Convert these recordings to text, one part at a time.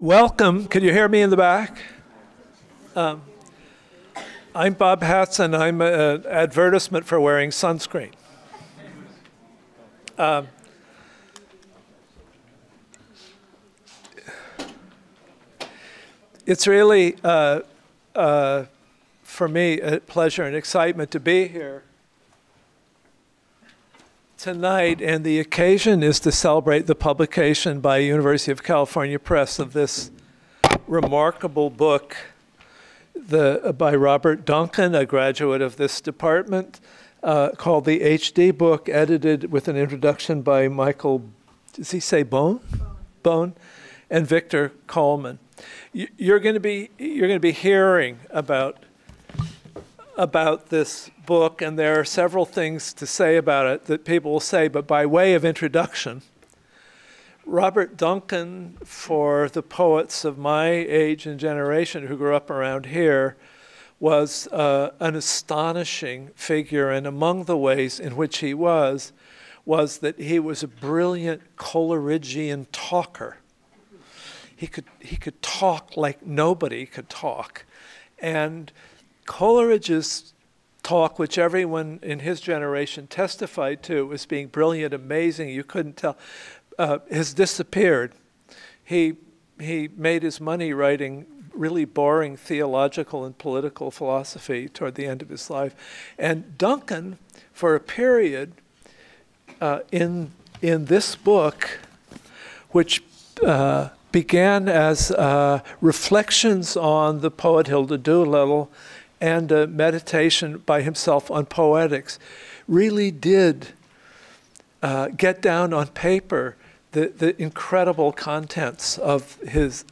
Welcome. Can you hear me in the back? I'm Bob Hatz, and I'm an advertisement for wearing sunscreen. It's really, for me, a pleasure and excitement to be here tonight, and the occasion is to celebrate the publication by University of California Press of this remarkable book by Robert Duncan, a graduate of this department, called the HD Book, edited with an introduction by Michael, does he say Bone? Bone, and Victor Coleman. You're going to be hearing about this book, and there are several things to say about it that people will say, but by way of introduction, Robert Duncan, for the poets of my age and generation who grew up around here, was an astonishing figure, and among the ways in which he was that he was a brilliant Coleridgean talker. He could talk like nobody could talk, and Coleridge's talk, which everyone in his generation testified to as being brilliant, amazing, you couldn't tell, has disappeared. He made his money writing really boring theological and political philosophy toward the end of his life. And Duncan, for a period in this book, which began as reflections on the poet Hilda Doolittle and a meditation by himself on poetics, really did get down on paper the incredible contents of his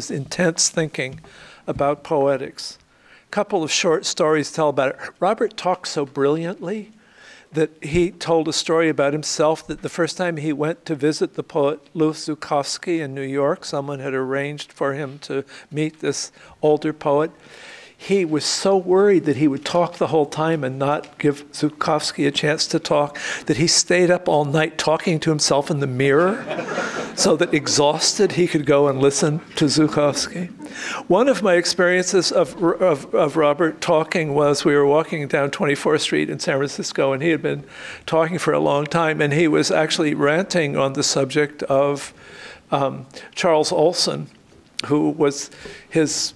intense thinking about poetics. A couple of short stories tell about it. Robert talked so brilliantly that he told a story about himself that the first time he went to visit the poet Louis Zukofsky in New York, someone had arranged for him to meet this older poet. He was so worried that he would talk the whole time and not give Zukofsky a chance to talk that he stayed up all night talking to himself in the mirror so that exhausted he could go and listen to Zukofsky. One of my experiences of Robert talking was we were walking down 24th Street in San Francisco, and he had been talking for a long time, and he was actually ranting on the subject of Charles Olson, who was his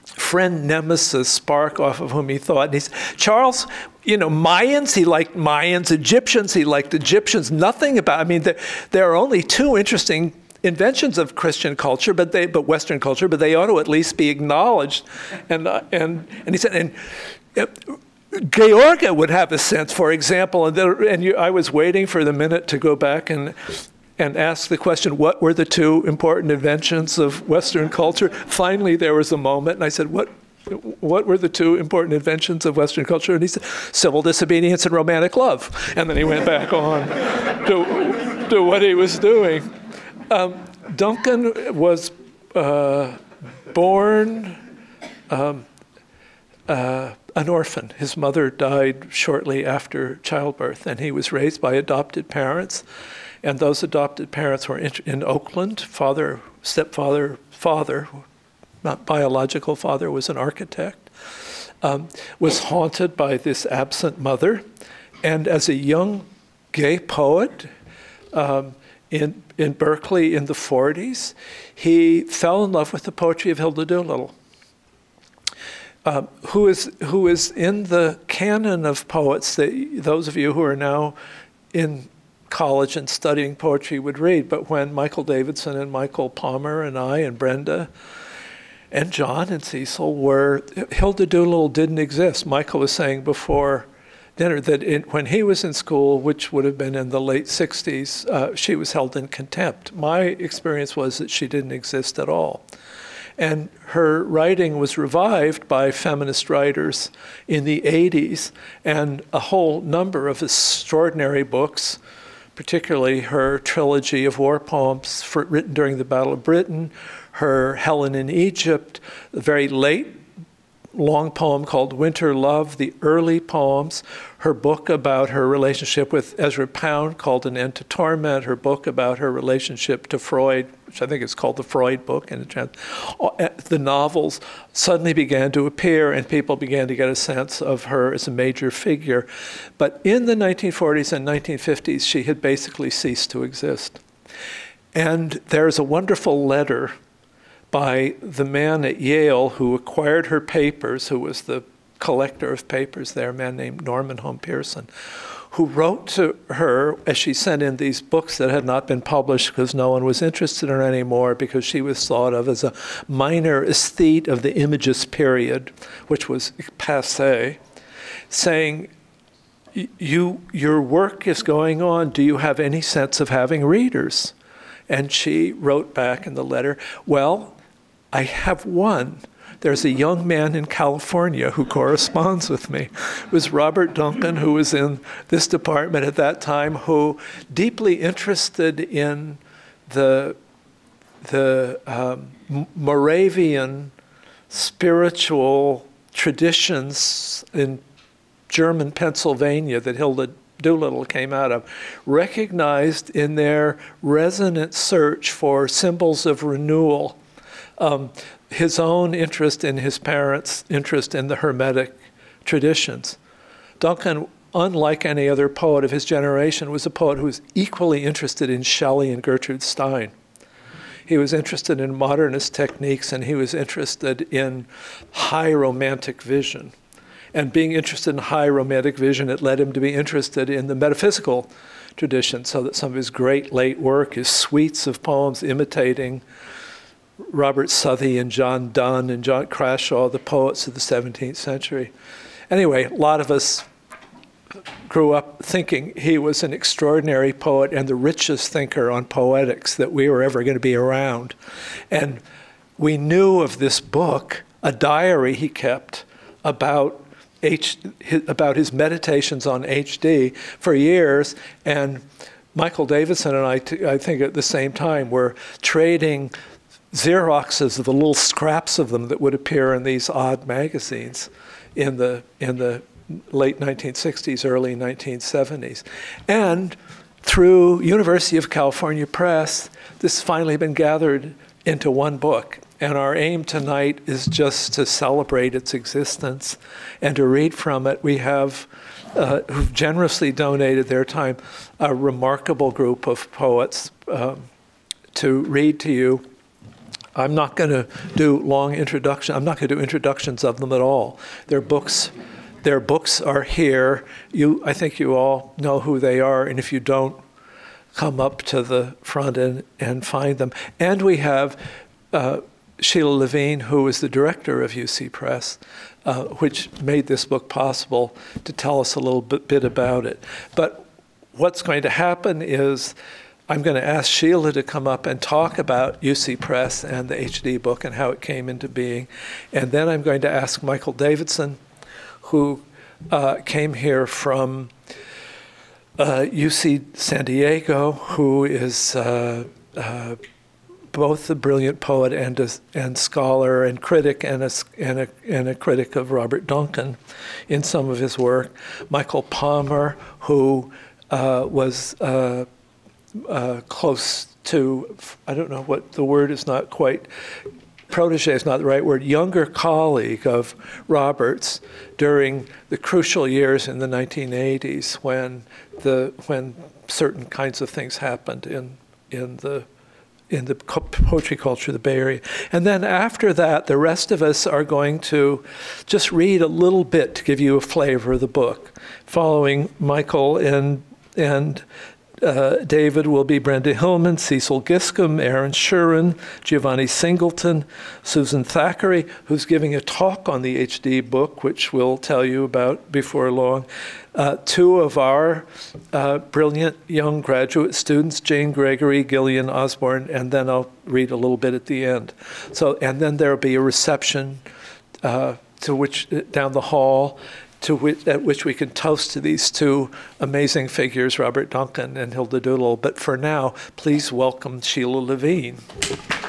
friend nemesis, spark off of whom he thought. And he said, Charles, you know, Mayans, he liked Mayans. Egyptians, he liked Egyptians. Nothing about, I mean, there are only two interesting inventions of Christian culture, but Western culture, but they ought to at least be acknowledged. And he said, and Georgia would have a sense, for example, I was waiting for the minute to go back and ask the question, what were the two important inventions of Western culture? Finally, there was a moment, and I said, what were the two important inventions of Western culture? And he said, civil disobedience and romantic love. And then he went back on to what he was doing. Duncan was born an orphan. His mother died shortly after childbirth, and he was raised by adopted parents. And those adopted parents were in Oakland. Stepfather, not biological father, was an architect, was haunted by this absent mother. And as a young gay poet in Berkeley in the 40s, he fell in love with the poetry of Hilda Doolittle, who is in the canon of poets that those of you who are now in college and studying poetry would read. But when Michael Davidson and Michael Palmer and I and Brenda and John and Cecil were, Hilda Doolittle didn't exist. Michael was saying before dinner that when he was in school, which would have been in the late 60s, she was held in contempt. My experience was that she didn't exist at all. And her writing was revived by feminist writers in the 80s, and a whole number of extraordinary books, particularly her trilogy of war poems written during the Battle of Britain, her Helen in Egypt, the very late long poem called Winter Love, the early poems, her book about her relationship with Ezra Pound called An End to Torment, her book about her relationship to Freud, which I think is called the Freud book, and the novels suddenly began to appear and people began to get a sense of her as a major figure. But in the 1940s and 1950s, she had basically ceased to exist. And there's a wonderful letter by the man at Yale who acquired her papers, who was the collector of papers there, a man named Norman Home Pearson, who wrote to her as she sent in these books that had not been published because no one was interested in her anymore, because she was thought of as a minor aesthete of the Imagist period, which was passé, saying, your work is going on. Do you have any sense of having readers? And she wrote back in the letter, well, I have one. There's a young man in California who corresponds with me. It was Robert Duncan, who was in this department at that time, who deeply interested in the Moravian spiritual traditions in German Pennsylvania that Hilda Doolittle came out of, recognized in their resonant search for symbols of renewal his own interest in his parents' interest in the Hermetic traditions. Duncan, unlike any other poet of his generation, was a poet who was equally interested in Shelley and Gertrude Stein. He was interested in modernist techniques, and he was interested in high romantic vision. And being interested in high romantic vision, it led him to be interested in the metaphysical tradition, so that some of his great late work is suites of poems imitating Robert Southey and John Donne and John Crashaw, the poets of the 17th century. Anyway, a lot of us grew up thinking he was an extraordinary poet and the richest thinker on poetics that we were ever going to be around. And we knew of this book, a diary he kept about his meditations on HD for years, and Michael Davidson and I think at the same time, were trading Xeroxes of the little scraps of them that would appear in these odd magazines in the late 1960s, early 1970s. And through University of California Press, this has finally been gathered into one book. And our aim tonight is just to celebrate its existence and to read from it. We have, who've generously donated their time, a remarkable group of poets to read to you. I'm not going to do long introductions. I'm not going to do introductions of them at all. Their books are here. I think you all know who they are, and if you don't, come up to the front and find them. And we have Sheila Levine, who is the director of UC Press, which made this book possible, to tell us a little bit about it. But what's going to happen is I'm going to ask Sheila to come up and talk about UC Press and the HD book and how it came into being. And then I'm going to ask Michael Davidson, who came here from UC San Diego, who is both a brilliant poet and scholar and critic, and a critic of Robert Duncan in some of his work. Michael Palmer, who was close to, I don't know what the word is, not quite, protege is not the right word, younger colleague of Robert's during the crucial years in the 1980s when certain kinds of things happened in the poetry culture of the Bay Area. And then after that, the rest of us are going to just read a little bit to give you a flavor of the book. Following Michael and David will be Brenda Hillman, Cecil Giscombe, Aaron Shuren, Giovanni Singleton, Susan Thackeray, who's giving a talk on the HD book, which we'll tell you about before long. Two of our brilliant young graduate students, Jane Gregory, Jillian Osbourne, and then I'll read a little bit at the end. And then there'll be a reception down the hall, at which we can toast to these two amazing figures, Robert Duncan and Hilda Doolittle. But for now, please welcome Sheila Levine. Thank you.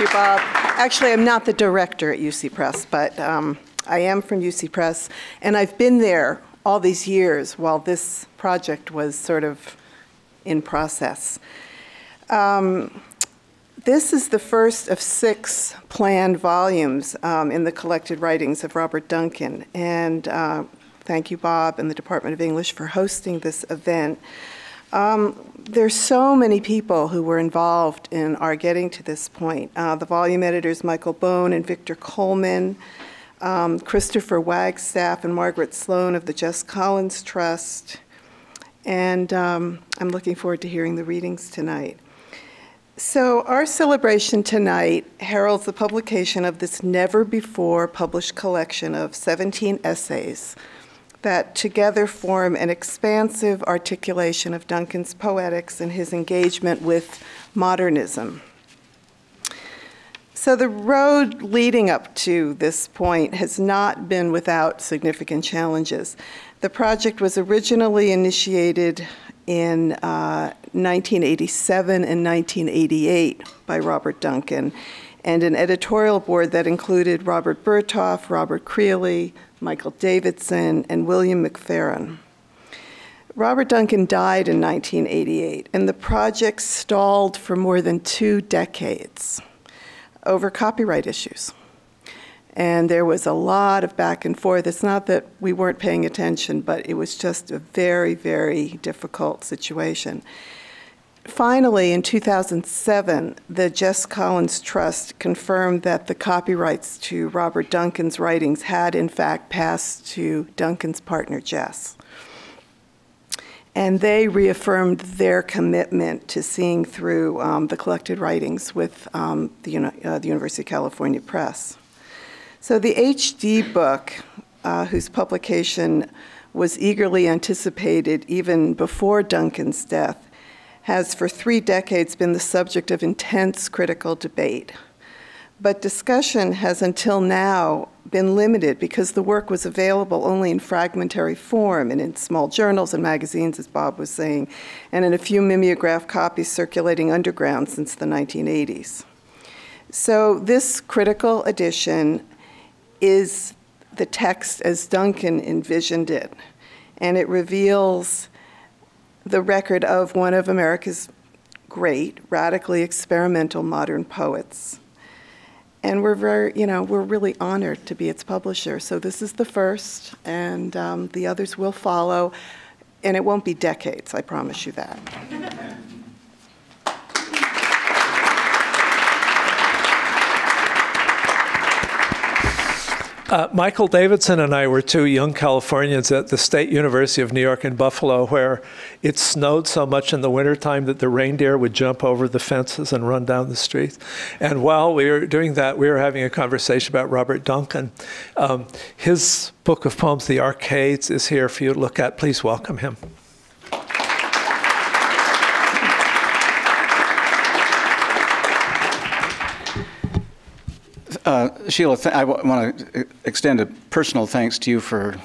you, Bob. Actually, I'm not the director at UC Press, but I am from UC Press, and I've been there all these years while this project was sort of in process. This is the first of 6 planned volumes in the collected writings of Robert Duncan, and thank you, Bob, and the Department of English for hosting this event. There's so many people who were involved in our getting to this point. The volume editors, Michael Bone and Victor Coleman, Christopher Wagstaff and Margaret Sloan of the Jess Collins Trust, and I'm looking forward to hearing the readings tonight. So our celebration tonight heralds the publication of this never-before published collection of 17 essays that together form an expansive articulation of Duncan's poetics and his engagement with modernism. So the road leading up to this point has not been without significant challenges. The project was originally initiated in 1987 and 1988 by Robert Duncan, and an editorial board that included Robert Berthoff, Robert Creeley, Michael Davidson, and William McFerrin. Robert Duncan died in 1988, and the project stalled for more than 2 decades over copyright issues. And there was a lot of back and forth. It's not that we weren't paying attention, but it was just a very, very difficult situation. Finally, in 2007, the Jess Collins Trust confirmed that the copyrights to Robert Duncan's writings had, in fact, passed to Duncan's partner, Jess. And they reaffirmed their commitment to seeing through the collected writings with the University of California Press. So the HD book, whose publication was eagerly anticipated even before Duncan's death, has for 3 decades been the subject of intense critical debate. But discussion has until now been limited because the work was available only in fragmentary form and in small journals and magazines, as Bob was saying, and in a few mimeograph copies circulating underground since the 1980s. So this critical edition is the text as Duncan envisioned it, and it reveals the record of one of America's great, radically experimental modern poets. And we're we're really honored to be its publisher. So this is the first, and the others will follow, and it won't be decades, I promise you that. Michael Davidson and I were 2 young Californians at the State University of New York in Buffalo, where it snowed so much in the wintertime that the reindeer would jump over the fences and run down the streets. And while we were doing that, we were having a conversation about Robert Duncan. His book of poems, The Arcades, is here for you to look at. Please welcome him. Sheila, I want to extend a personal thanks to you for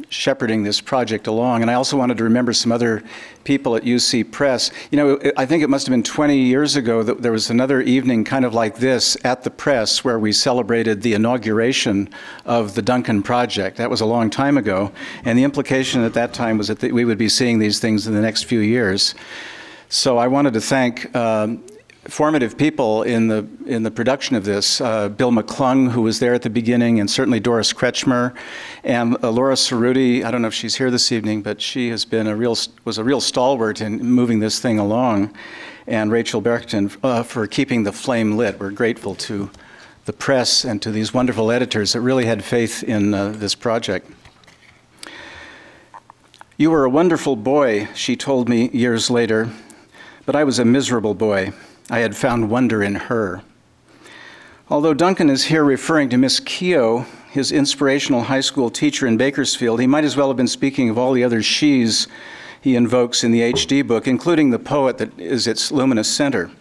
shepherding this project along, and I also wanted to remember some other people at UC Press. You know, I think it must have been 20 years ago that there was another evening kind of like this at the Press where we celebrated the inauguration of the Duncan Project. That was a long time ago, and the implication at that time was that we would be seeing these things in the next few years. So I wanted to thank formative people in the production of this, Bill McClung, who was there at the beginning, and certainly Doris Kretschmer, and Laura Cerruti. I don't know if she's here this evening, but she has been was a real stalwart in moving this thing along, and Rachel Berkton for keeping the flame lit. We're grateful to the press and to these wonderful editors that really had faith in this project. "You were a wonderful boy," she told me years later, "but I was a miserable boy. I had found wonder in her." Although Duncan is here referring to Miss Keya, his inspirational high school teacher in Bakersfield, he might as well have been speaking of all the other she's he invokes in the HD book, including the poet that is its luminous center.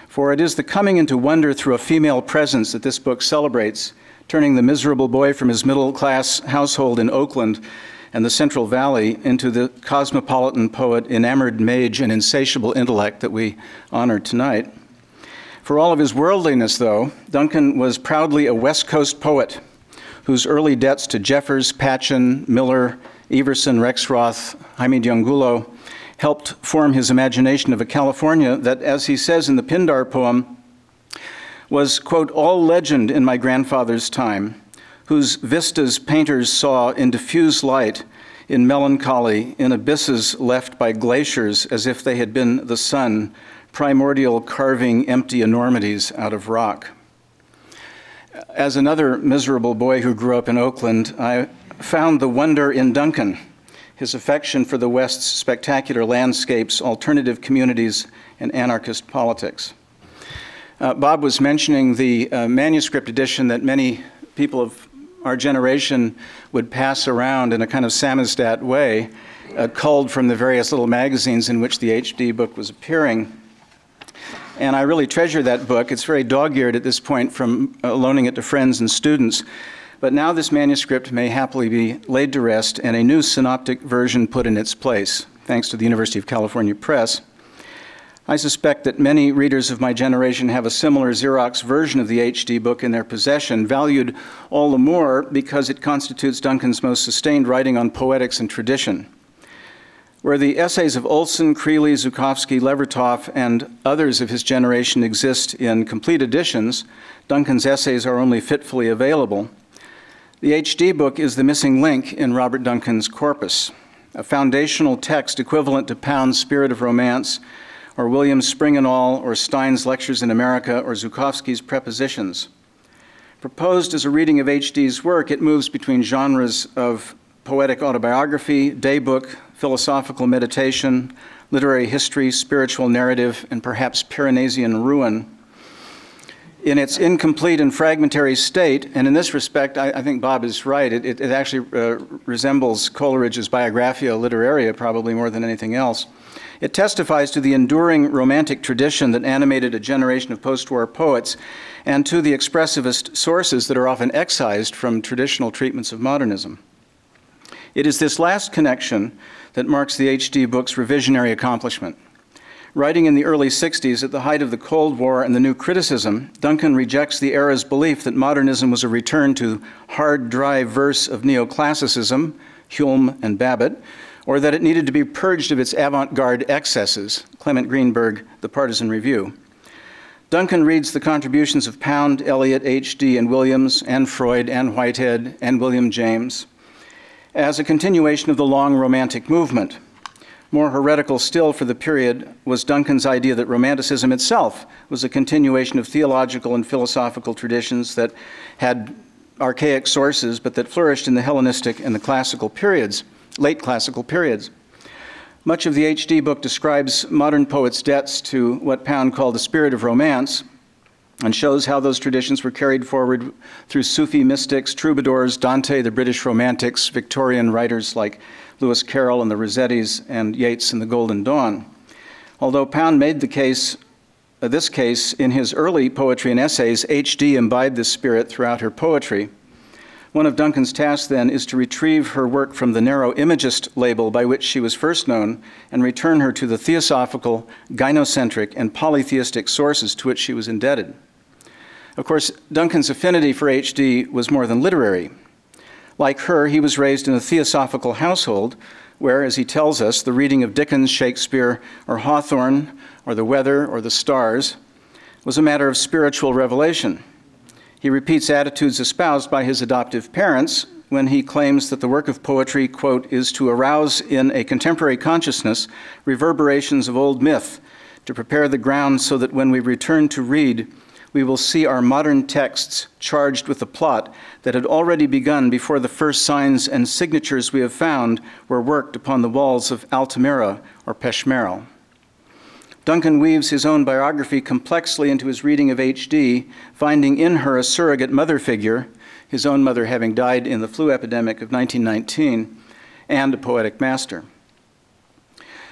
For it is the coming into wonder through a female presence that this book celebrates, turning the miserable boy from his middle-class household in Oakland and the Central Valley into the cosmopolitan poet, enamored mage, and insatiable intellect that we honor tonight. For all of his worldliness, though, Duncan was proudly a West Coast poet whose early debts to Jeffers, Patchen, Miller, Everson, Rexroth, Jaime de Angulo helped form his imagination of a California that, as he says in the Pindar poem, was, quote, all legend in my grandfather's time, whose vistas painters saw in diffuse light, in melancholy, in abysses left by glaciers as if they had been the sun, primordial carving empty enormities out of rock. As another miserable boy who grew up in Oakland, I found the wonder in Duncan, his affection for the West's spectacular landscapes, alternative communities, and anarchist politics. Bob was mentioning the manuscript edition that many people of our generation would pass around in a kind of samizdat way, culled from the various little magazines in which the HD book was appearing. And I really treasure that book. It's very dog-eared at this point from loaning it to friends and students. But now this manuscript may happily be laid to rest and a new synoptic version put in its place, thanks to the University of California Press. I suspect that many readers of my generation have a similar Xerox version of the HD book in their possession, valued all the more because it constitutes Duncan's most sustained writing on poetics and tradition. Where the essays of Olson, Creeley, Zhukovsky, Levertov, and others of his generation exist in complete editions, Duncan's essays are only fitfully available. The HD book is the missing link in Robert Duncan's corpus, a foundational text equivalent to Pound's Spirit of Romance, or William's Spring and All, or Stein's Lectures in America, or Zhukovsky's Prepositions. Proposed as a reading of HD's work, it moves between genres of poetic autobiography, daybook, philosophical meditation, literary history, spiritual narrative, and perhaps Piranesian ruin. In its incomplete and fragmentary state, and in this respect, I think Bob is right, it actually resembles Coleridge's Biographia Literaria probably more than anything else. It testifies to the enduring romantic tradition that animated a generation of post-war poets and to the expressivist sources that are often excised from traditional treatments of modernism. It is this last connection that marks the HD book's revisionary accomplishment. Writing in the early 60s at the height of the Cold War and the New Criticism, Duncan rejects the era's belief that modernism was a return to hard, dry verse of neoclassicism, Hume and Babbitt, or that it needed to be purged of its avant-garde excesses, Clement Greenberg, The Partisan Review. Duncan reads the contributions of Pound, Eliot, H.D., and Williams, and Freud, and Whitehead, and William James as a continuation of the long Romantic movement. More heretical still for the period was Duncan's idea that Romanticism itself was a continuation of theological and philosophical traditions that had archaic sources, but that flourished in the Hellenistic and the classical periods, late classical periods. Much of the HD book describes modern poets' debts to what Pound called the spirit of romance, and shows how those traditions were carried forward through Sufi mystics, troubadours, Dante, the British Romantics, Victorian writers like Lewis Carroll and the Rossettis, and Yeats and the Golden Dawn. Although Pound made this case in his early poetry and essays, HD imbibed this spirit throughout her poetry. One of Duncan's tasks, then, is to retrieve her work from the narrow imagist label by which she was first known and return her to the theosophical, gynocentric, and polytheistic sources to which she was indebted. Of course, Duncan's affinity for HD was more than literary. Like her, he was raised in a theosophical household where, as he tells us, the reading of Dickens, Shakespeare, or Hawthorne, or the weather, or the stars, was a matter of spiritual revelation. He repeats attitudes espoused by his adoptive parents when he claims that the work of poetry, quote, is to arouse in a contemporary consciousness reverberations of old myth, to prepare the ground so that when we return to read, we will see our modern texts charged with a plot that had already begun before the first signs and signatures we have found were worked upon the walls of Altamira or Peshmeral. Duncan weaves his own biography complexly into his reading of HD, finding in her a surrogate mother figure, his own mother having died in the flu epidemic of 1919, and a poetic master.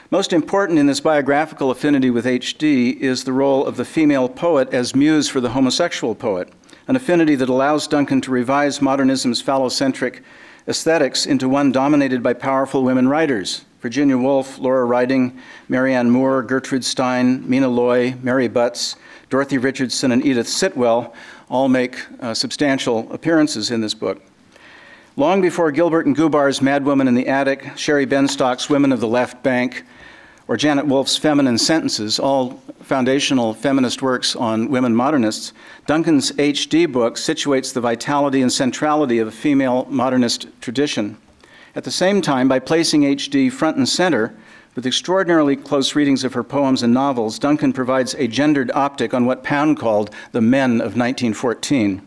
Most important in this biographical affinity with HD is the role of the female poet as muse for the homosexual poet, an affinity that allows Duncan to revise modernism's phallocentric aesthetics into one dominated by powerful women writers, Virginia Woolf, Laura Riding, Marianne Moore, Gertrude Stein, Mina Loy, Mary Butts, Dorothy Richardson, and Edith Sitwell all make substantial appearances in this book. Long before Gilbert and Gubar's Madwoman in the Attic, Sherry Benstock's Women of the Left Bank, or Janet Wolfe's Feminine Sentences, all foundational feminist works on women modernists, Duncan's HD book situates the vitality and centrality of a female modernist tradition. At the same time, by placing HD front and center, with extraordinarily close readings of her poems and novels, Duncan provides a gendered optic on what Pound called the men of 1914.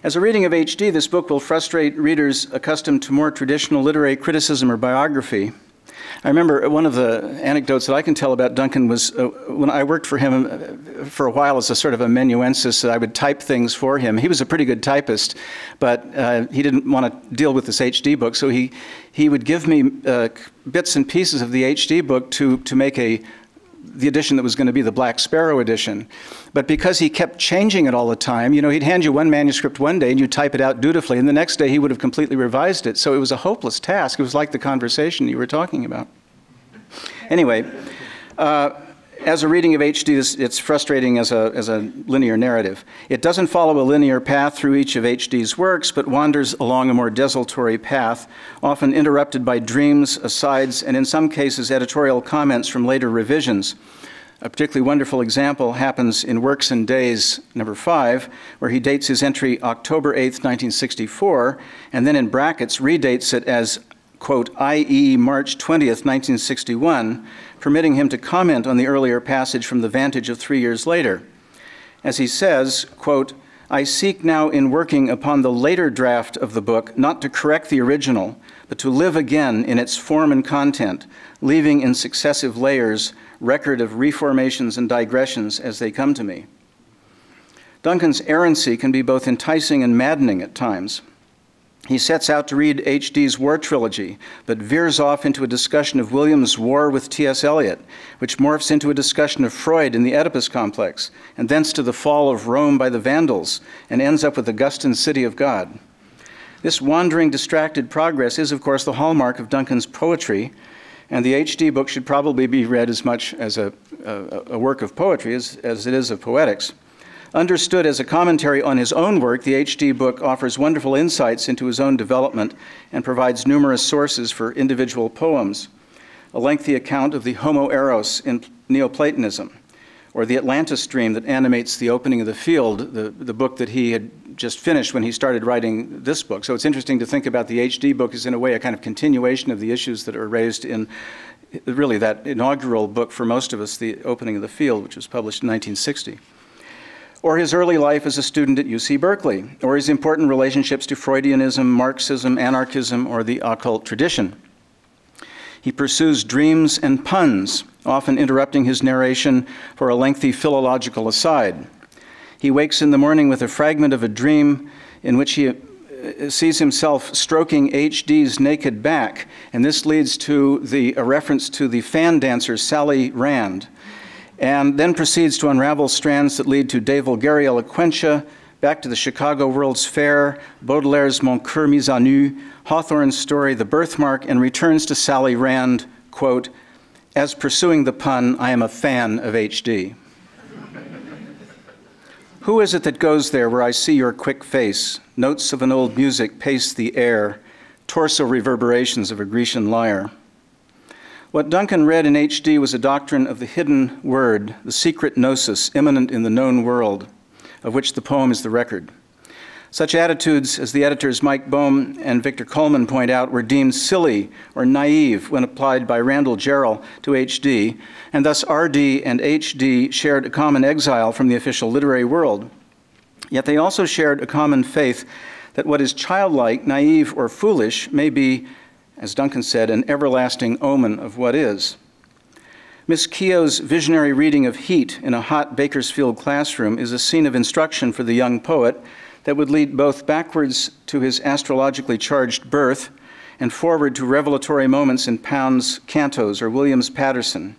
As a reading of HD, this book will frustrate readers accustomed to more traditional literary criticism or biography. I remember one of the anecdotes that I can tell about Duncan was when I worked for him for a while as a sort of amanuensis, I would type things for him. He was a pretty good typist, but he didn't want to deal with this HD book, so he would give me bits and pieces of the HD book to make the edition that was going to be the Black Sparrow edition. But because he kept changing it all the time, you know, he'd hand you one manuscript one day and you'd type it out dutifully, and the next day he would have completely revised it. So it was a hopeless task. It was like the conversation you were talking about. Anyway, as a reading of HD, it's frustrating as a linear narrative. It doesn't follow a linear path through each of HD's works, but wanders along a more desultory path, often interrupted by dreams, asides, and in some cases editorial comments from later revisions. A particularly wonderful example happens in Works and Days, number 5, where he dates his entry October 8th, 1964, and then in brackets redates it as, quote, i.e. March 20th, 1961, permitting him to comment on the earlier passage from the vantage of 3 years later. As he says, quote, I seek now in working upon the later draft of the book not to correct the original, but to live again in its form and content, leaving in successive layers record of reformations and digressions as they come to me. Duncan's errancy can be both enticing and maddening at times. He sets out to read HD's War Trilogy, but veers off into a discussion of William's war with T.S. Eliot, which morphs into a discussion of Freud and the Oedipus complex, and thence to the fall of Rome by the Vandals, and ends up with Augustine's City of God. This wandering, distracted progress is, of course, the hallmark of Duncan's poetry, and the HD book should probably be read as much as a work of poetry as it is of poetics. Understood as a commentary on his own work, the HD book offers wonderful insights into his own development and provides numerous sources for individual poems. A lengthy account of the Homo Eros in Neoplatonism, or the Atlantis dream that animates the opening of the field, the book that he had just finished when he started writing this book. So it's interesting to think about the HD book as in a way a kind of continuation of the issues that are raised in really that inaugural book for most of us, The Opening of the Field, which was published in 1960. Or his early life as a student at UC Berkeley, or his important relationships to Freudianism, Marxism, anarchism, or the occult tradition. He pursues dreams and puns, often interrupting his narration for a lengthy philological aside. He wakes in the morning with a fragment of a dream in which he sees himself stroking HD's naked back, and this leads to a reference to the fan dancer Sally Rand, and then proceeds to unravel strands that lead to De Vulgari Eloquentia, back to the Chicago World's Fair, Baudelaire's Mon Coeur Mis à Nu, Hawthorne's story, The Birthmark, and returns to Sally Rand, quote, as pursuing the pun, I am a fan of HD. Who is it that goes there where I see your quick face? Notes of an old music pace the air, torso reverberations of a Grecian lyre. What Duncan read in HD was a doctrine of the hidden word, the secret gnosis immanent in the known world, of which the poem is the record. Such attitudes, as the editors Mike Bohm and Victor Coleman point out, were deemed silly or naive when applied by Randall Jarrell to HD, and thus RD and HD shared a common exile from the official literary world. Yet they also shared a common faith that what is childlike, naive, or foolish may be, as Duncan said, an everlasting omen of what is. Miss Keogh's visionary reading of Heat in a hot Bakersfield classroom is a scene of instruction for the young poet that would lead both backwards to his astrologically charged birth and forward to revelatory moments in Pound's cantos or Williams Patterson.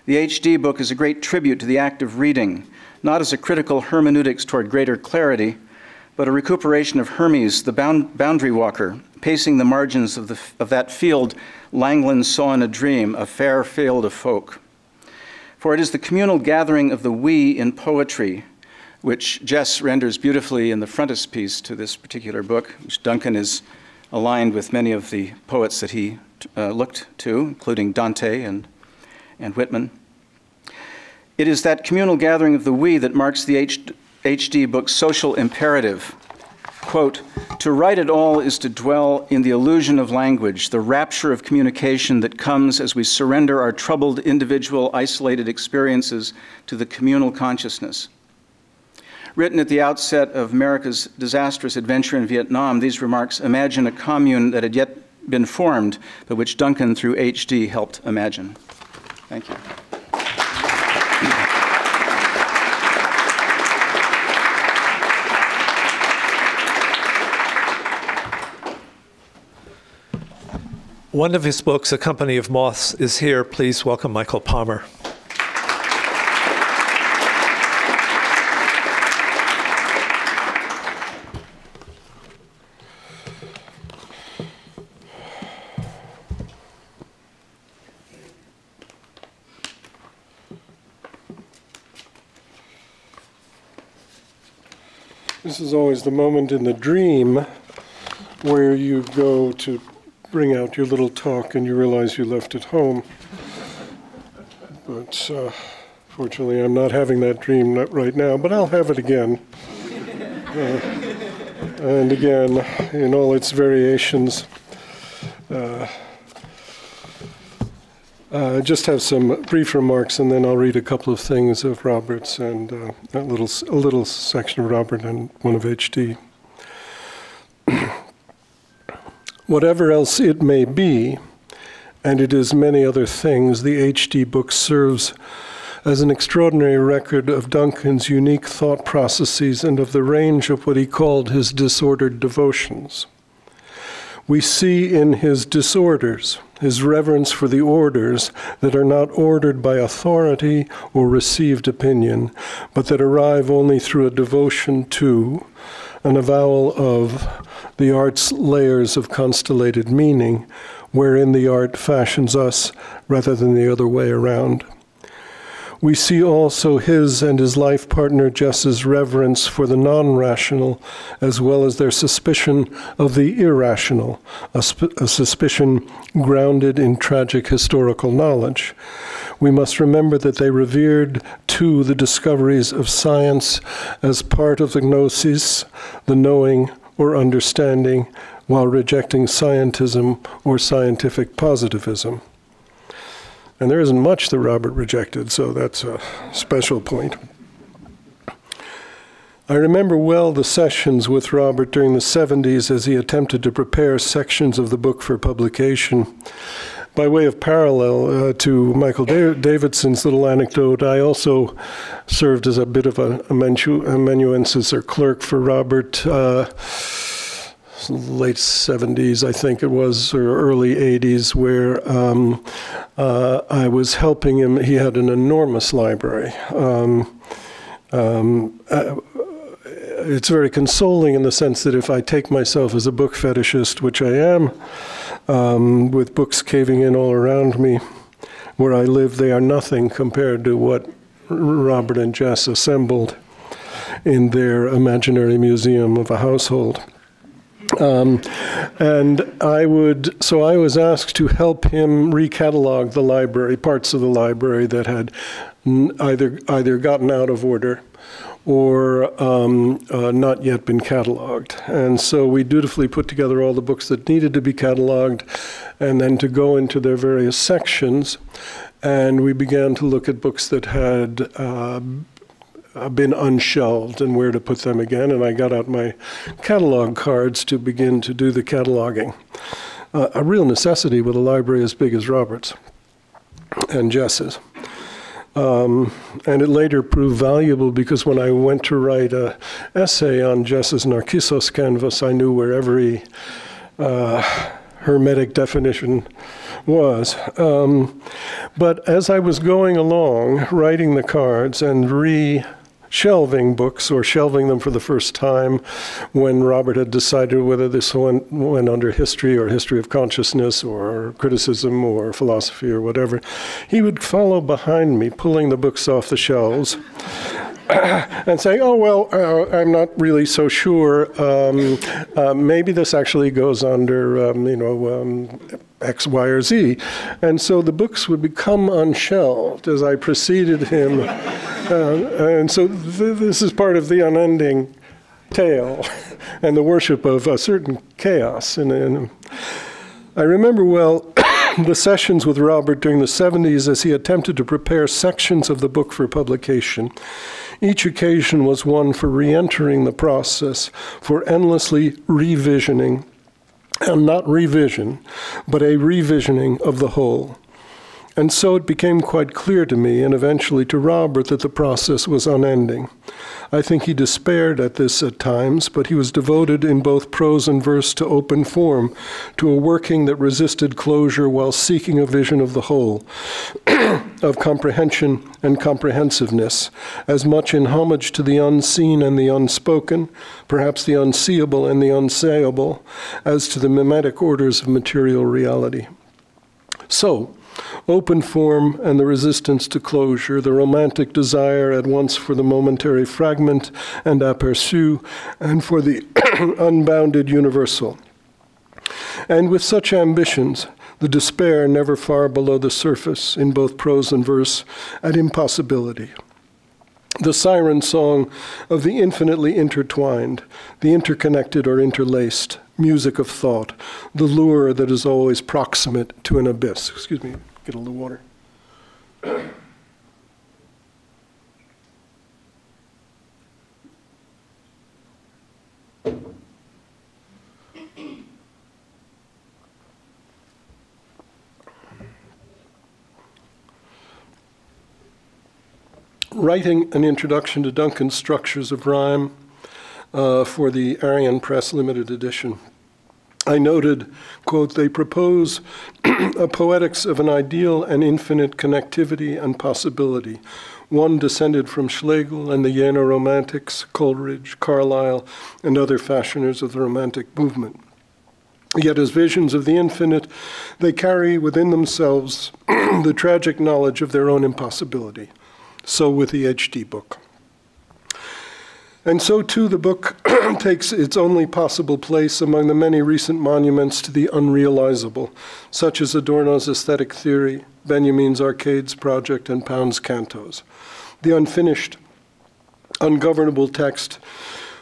The HD book is a great tribute to the act of reading, not as a critical hermeneutics toward greater clarity, but a recuperation of Hermes, the boundary walker, pacing the margins of that field Langland saw in a dream, a fair field of folk. For it is the communal gathering of the we in poetry, which Jess renders beautifully in the frontispiece to this particular book, which Duncan is aligned with many of the poets that he looked to, including Dante and Whitman. It is that communal gathering of the we that marks the H.D. book's social imperative. Quote, "To write at all is to dwell in the illusion of language, the rapture of communication that comes as we surrender our troubled individual isolated experiences to the communal consciousness." Written at the outset of America's disastrous adventure in Vietnam, these remarks imagine a commune that had yet been formed, but which Duncan through H.D. helped imagine. Thank you. One of his books, A Company of Moths, is here. Please welcome Michael Palmer. This is always the moment in the dream where you go to bring out your little talk and you realize you left it home. But fortunately, I'm not having that dream right now, but I'll have it again. And again, in all its variations. Just have some brief remarks, and then I'll read a couple of things of Robert's and a little section of Robert and one of H.D. Whatever else it may be, and it is many other things, the H.D. book serves as an extraordinary record of Duncan's unique thought processes and of the range of what he called his disordered devotions. We see in his disorders his reverence for the orders that are not ordered by authority or received opinion, but that arrive only through a devotion to, an avowal of, the art's layers of constellated meaning, wherein the art fashions us rather than the other way around. We see also his and his life partner Jess's reverence for the non-rational, as well as their suspicion of the irrational, a suspicion grounded in tragic historical knowledge. We must remember that they revered, too, the discoveries of science as part of the gnosis, the knowing or understanding, while rejecting scientism or scientific positivism. And there isn't much that Robert rejected, so that's a special point. I remember well the sessions with Robert during the 70s as he attempted to prepare sections of the book for publication. By way of parallel to Michael Davidson's little anecdote, I also served as a bit of a amanuensis or clerk for Robert, late 70s, I think it was, or early 80s, where I was helping him. He had an enormous library. It's very consoling in the sense that if I take myself as a book fetishist, which I am, with books caving in all around me, where I live, they are nothing compared to what Robert and Jess assembled in their imaginary museum of a household. And I was asked to help him recatalog the library, parts of the library that had either gotten out of order or not yet been cataloged. And so we dutifully put together all the books that needed to be cataloged and then to go into their various sections. And we began to look at books that had been unshelved and where to put them again, and I got out my catalog cards to begin to do the cataloging. A real necessity with a library as big as Robert's and Jess's. And it later proved valuable because when I went to write an essay on Jess's Narcissus canvas, I knew where every hermetic definition was. But as I was going along, writing the cards and shelving books, or shelving them for the first time when Robert had decided whether this went under history or history of consciousness or criticism or philosophy or whatever, he would follow behind me, pulling the books off the shelves and saying, oh, well, I'm not really so sure. Maybe this actually goes under, X, Y, or Z. And so the books would become unshelved as I preceded him. And so this is part of the unending tale and the worship of a certain chaos. And I remember well the sessions with Robert during the 70s as he attempted to prepare sections of the book for publication. Each occasion was one for re-entering the process, for endlessly revisioning, and not revision, but a revisioning of the whole. And so it became quite clear to me, and eventually to Robert, that the process was unending. I think he despaired at this at times, but he was devoted in both prose and verse to open form, to a working that resisted closure while seeking a vision of the whole, of comprehension and comprehensiveness, as much in homage to the unseen and the unspoken, perhaps the unseeable and the unsayable, as to the mimetic orders of material reality. So, open form and the resistance to closure, the romantic desire at once for the momentary fragment and aperçu, and for the unbounded universal. And with such ambitions, the despair never far below the surface, in both prose and verse, at impossibility. The siren song of the infinitely intertwined, the interconnected or interlaced, music of thought, the lure that is always proximate to an abyss. Excuse me, get a little water. Writing an introduction to Duncan's structures of rhyme for the Arian Press limited edition, I noted, quote, they propose a poetics of an ideal and infinite connectivity and possibility, one descended from Schlegel and the Jena Romantics, Coleridge, Carlyle, and other fashioners of the Romantic movement. Yet as visions of the infinite, they carry within themselves the tragic knowledge of their own impossibility. So with the HD book. And so too the book takes its only possible place among the many recent monuments to the unrealizable, such as Adorno's aesthetic theory, Benjamin's Arcades project, and Pound's cantos. The unfinished, ungovernable text,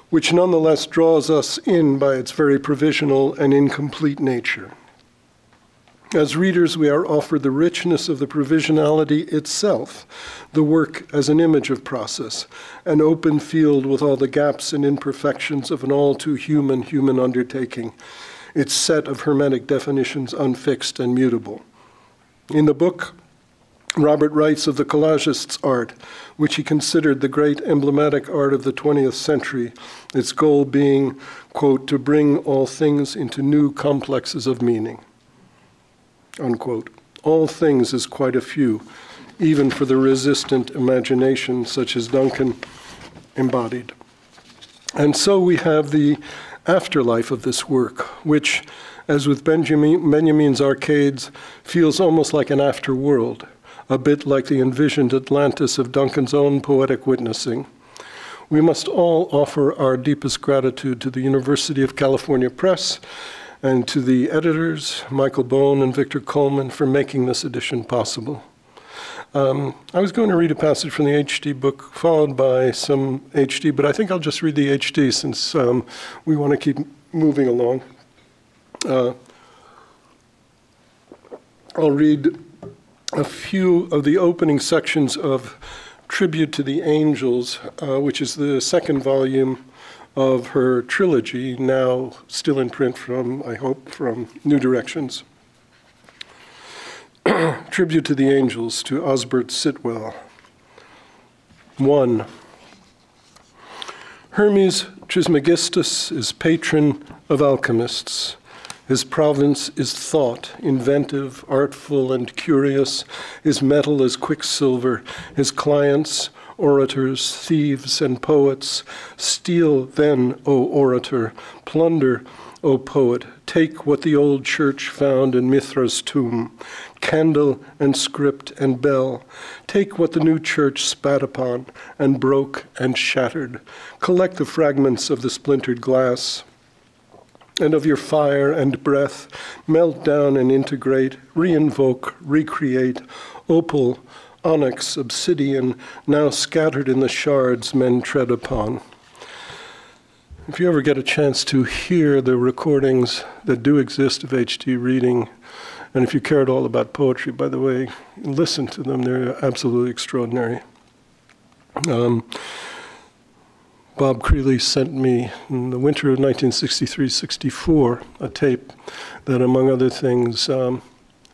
which nonetheless draws us in by its very provisional and incomplete nature. As readers, we are offered the richness of the provisionality itself, the work as an image of process, an open field with all the gaps and imperfections of an all-too-human undertaking, its set of hermetic definitions unfixed and mutable. In the book, Robert writes of the collagist's art, which he considered the great emblematic art of the 20th century, its goal being, quote, to bring all things into new complexes of meaning. Unquote. All things is quite a few, even for the resistant imagination such as Duncan embodied. And so we have the afterlife of this work, which, as with Benjamin's Arcades, feels almost like an afterworld, a bit like the envisioned Atlantis of Duncan's own poetic witnessing. We must all offer our deepest gratitude to the University of California Press and to the editors, Michael Bone and Victor Coleman, for making this edition possible. I was going to read a passage from the HD book, followed by some HD, but I think I'll just read the HD since we want to keep moving along. I'll read a few of the opening sections of Tribute to the Angels, which is the second volume of her trilogy, now still in print from, I hope, from New Directions. Tribute to the Angels, to Osbert Sitwell. 1. Hermes Trismegistus is patron of alchemists. His province is thought, inventive, artful, and curious. His metal is quicksilver. His clients, orators, thieves, and poets. Steal then, O orator, plunder, O poet, take what the old church found in Mithra's tomb, candle and script and bell. Take what the new church spat upon and broke and shattered. Collect the fragments of the splintered glass and of your fire and breath. Melt down and integrate, reinvoke, recreate. Opal, onyx, obsidian, now scattered in the shards men tread upon. If you ever get a chance to hear the recordings that do exist of H.D. reading, and if you care at all about poetry, by the way, listen to them. They're absolutely extraordinary. Bob Creeley sent me in the winter of 1963-64 a tape that, among other things,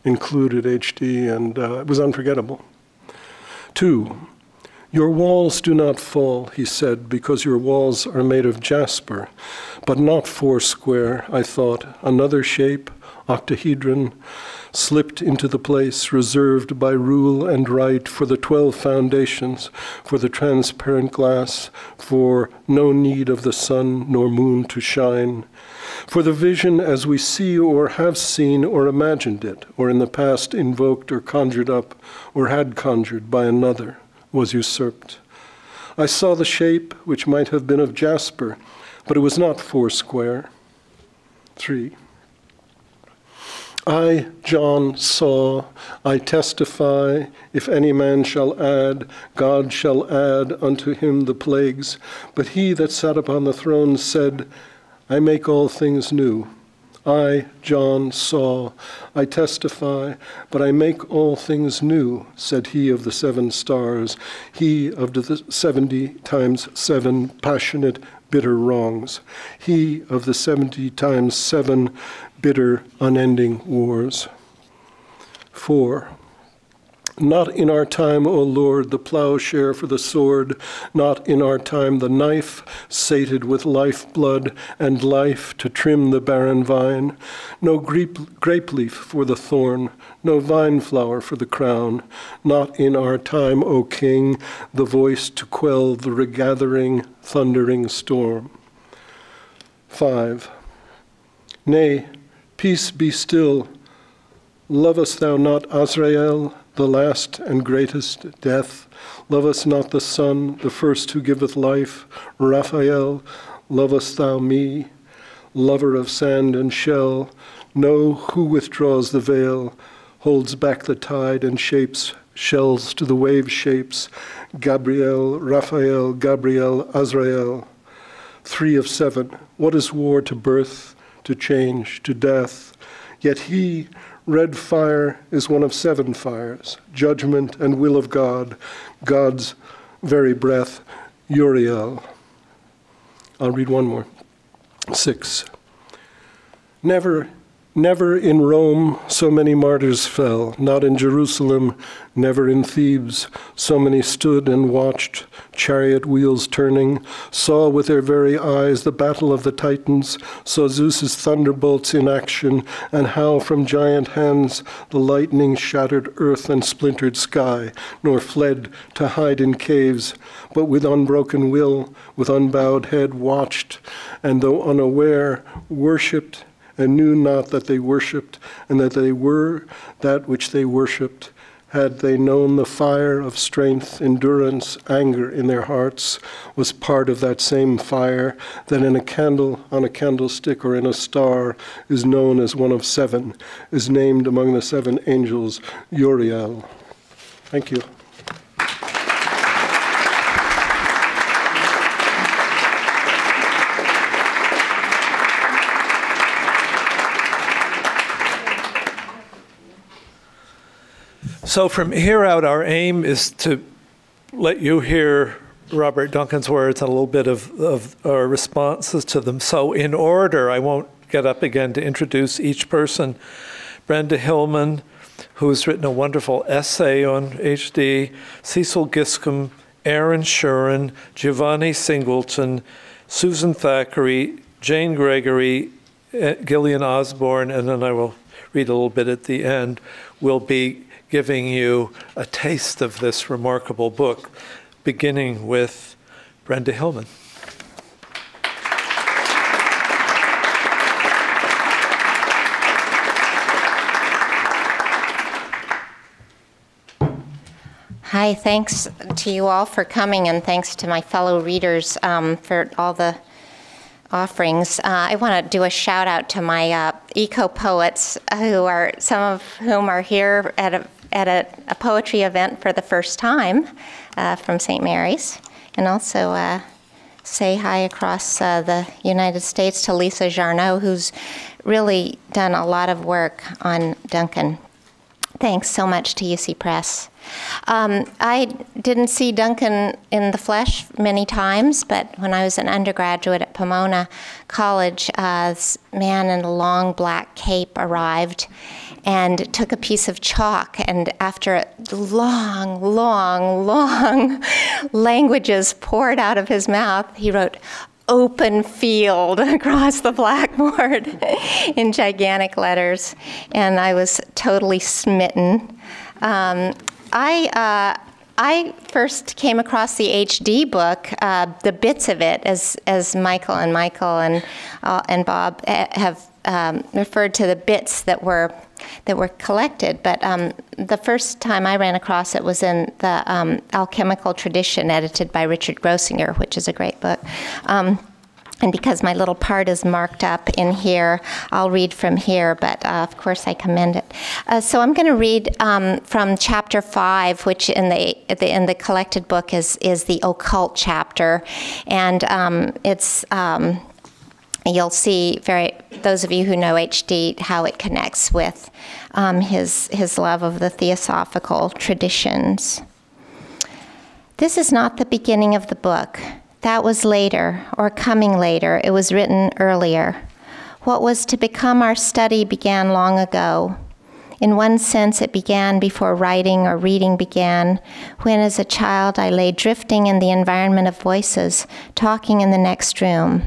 included H.D., and it was unforgettable. 2. Your walls do not fall, he said, because your walls are made of jasper, but not foursquare, I thought. Another shape, octahedron, slipped into the place reserved by rule and right for the 12 foundations, for the transparent glass, for no need of the sun nor moon to shine, for the vision as we see or have seen or imagined it, or in the past invoked or conjured up, or had conjured by another, was usurped. I saw the shape which might have been of jasper, but it was not foursquare. 3. I, John, saw, I testify, if any man shall add, God shall add unto him the plagues. But he that sat upon the throne said, I make all things new. I, John, saw, I testify, but I make all things new, said he of the 7 stars, he of the 70 times 7 passionate, bitter wrongs, he of the 70 times 7 bitter, unending wars. 4. Not in our time, O Lord, the plowshare for the sword, not in our time the knife, sated with lifeblood and life to trim the barren vine, no grape leaf for the thorn, no vine flower for the crown, not in our time, O King, the voice to quell the regathering, thundering storm. 5. Nay, peace be still. Lovest thou not Azrael, the last and greatest death? Lovest not the Son, the first who giveth life? Raphael, lovest thou me? Lover of sand and shell, know who withdraws the veil, holds back the tide and shapes shells to the wave shapes. Gabriel, Raphael, Gabriel, Azrael. 3 of 7. What is war to birth, to change, to death? Yet he, red fire, is one of 7 fires, judgment and will of God, God's very breath, Uriel. I'll read one more. 6. Never in Rome so many martyrs fell, not in Jerusalem, never in Thebes. So many stood and watched, chariot wheels turning, saw with their very eyes the battle of the Titans, saw Zeus's thunderbolts in action, and how from giant hands the lightning shattered earth and splintered sky, nor fled to hide in caves, but with unbroken will, with unbowed head watched, and though unaware, worshipped, and knew not that they worshipped, and that they were that which they worshipped. Had they known the fire of strength, endurance, anger in their hearts was part of that same fire that in a candle, on a candlestick, or in a star is known as one of 7, is named among the 7 angels, Uriel. Thank you. So from here out, our aim is to let you hear Robert Duncan's words and a little bit of our responses to them. So in order, I won't get up again to introduce each person. Brenda Hillman, who's written a wonderful essay on HD, Cecil Giscombe, Aaron Shuren, Giovanni Singleton, Susan Thackeray, Jane Gregory, Gillian Osbourne, and then I will read a little bit at the end, will be giving you a taste of this remarkable book. beginning with Brenda Hillman. Hi, thanks to you all for coming, and thanks to my fellow readers for all the offerings. I want to do a shout out to my eco-poets, some of whom are here at a poetry event for the first time from St. Mary's, and also say hi across the United States to Lisa Jarneau, who's really done a lot of work on Duncan. Thanks so much to UC Press. I didn't see Duncan in the flesh many times, but when I was an undergraduate at Pomona College, this man in a long black cape arrived and took a piece of chalk, and after long languages poured out of his mouth, he wrote, "Open field" across the blackboard in gigantic letters, and I was totally smitten. I first came across the HD book, the bits of it, as Michael and Bob have referred to the bits that were collected. But the first time I ran across it was in the Alchemical Tradition, edited by Richard Grossinger, which is a great book. And because my little part is marked up in here, I'll read from here, but of course I commend it. So I'm going to read from chapter 5, which in the collected book is the occult chapter, and it's you'll see, those of you who know HD, how it connects with his love of the theosophical traditions. This is not the beginning of the book. That was later, or coming later. It was written earlier. What was to become our study began long ago. In one sense, it began before writing or reading began, when as a child I lay drifting in the environment of voices, talking in the next room.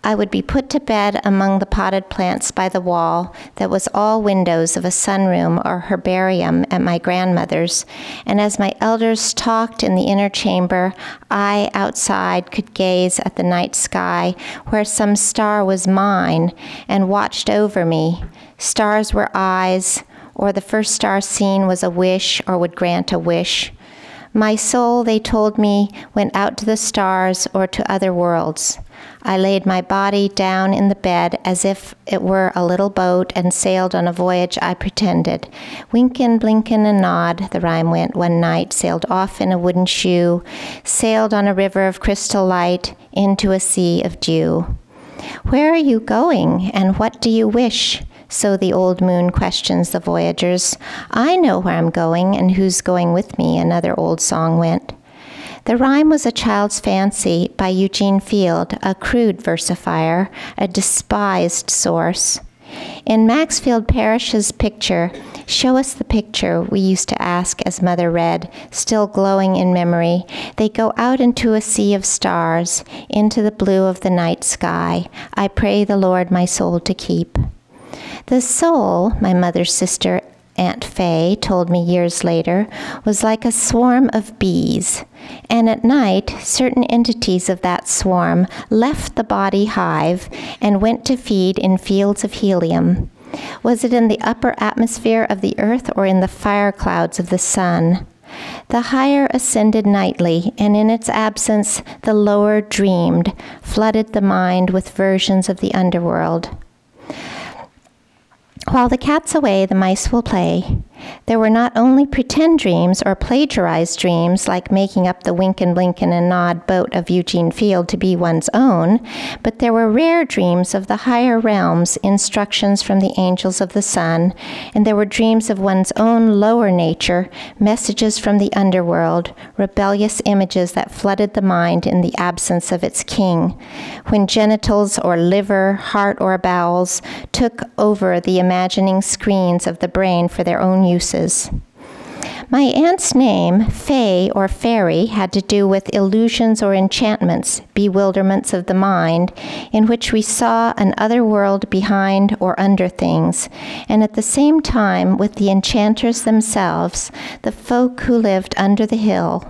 I would be put to bed among the potted plants by the wall that was all windows of a sunroom or herbarium at my grandmother's, and as my elders talked in the inner chamber, I, outside, could gaze at the night sky where some star was mine and watched over me. Stars were eyes, or the first star seen was a wish or would grant a wish. My soul, they told me, went out to the stars or to other worlds. I laid my body down in the bed as if it were a little boat and sailed on a voyage I pretended. Winkin', blinkin', and nod, the rhyme went one night, sailed off in a wooden shoe, sailed on a river of crystal light into a sea of dew. Where are you going, and what do you wish? So the old moon questions the voyagers. I know where I'm going, and who's going with me, another old song went. The rhyme was a child's fancy by Eugene Field, a crude versifier, a despised source. In Maxfield Parrish's picture, "Show us the picture," we used to ask as Mother read, still glowing in memory. They go out into a sea of stars, into the blue of the night sky. I pray the Lord my soul to keep. The soul, my mother's sister, Aunt Fay, told me years later, was like a swarm of bees, and at night certain entities of that swarm left the body hive and went to feed in fields of helium. Was it in the upper atmosphere of the earth or in the fire clouds of the sun? The higher ascended nightly, and in its absence the lower dreamed, flooded the mind with versions of the underworld. While the cat's away, the mice will play. There were not only pretend dreams or plagiarized dreams, like making up the Winkin', Blinkin', and Nod boat of Eugene Field to be one's own, but there were rare dreams of the higher realms, instructions from the angels of the sun, and there were dreams of one's own lower nature, messages from the underworld, rebellious images that flooded the mind in the absence of its king, when genitals or liver, heart or bowels took over the imagining screens of the brain for their own uses. My aunt's name, Fay or Fairy, had to do with illusions or enchantments, bewilderments of the mind, in which we saw an other world behind or under things, and at the same time with the enchanters themselves, the folk who lived under the hill.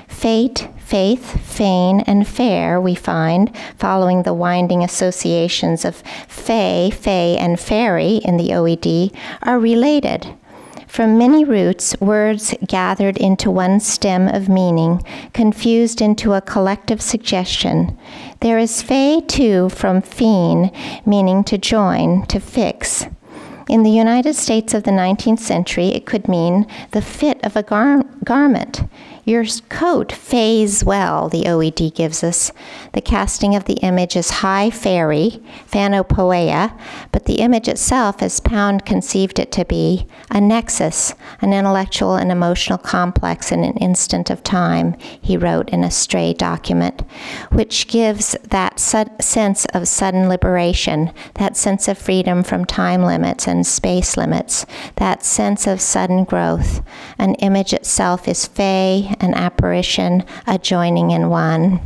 Fate, faith, feign, and fair, we find, following the winding associations of fey, and fairy in the OED, are related. From many roots, words gathered into one stem of meaning, confused into a collective suggestion. There is fey, too, from feign, meaning to join, to fix. In the United States of the 19th century, it could mean the fit of a garment. Your coat fays well, the OED gives us. The casting of the image is high fairy, phanopoeia, but the image itself, as Pound conceived it to be, a nexus, an intellectual and emotional complex in an instant of time, he wrote in a stray document, which gives that sense of sudden liberation, that sense of freedom from time limits and space limits, that sense of sudden growth. An image itself is fey, an apparition, a joining in one.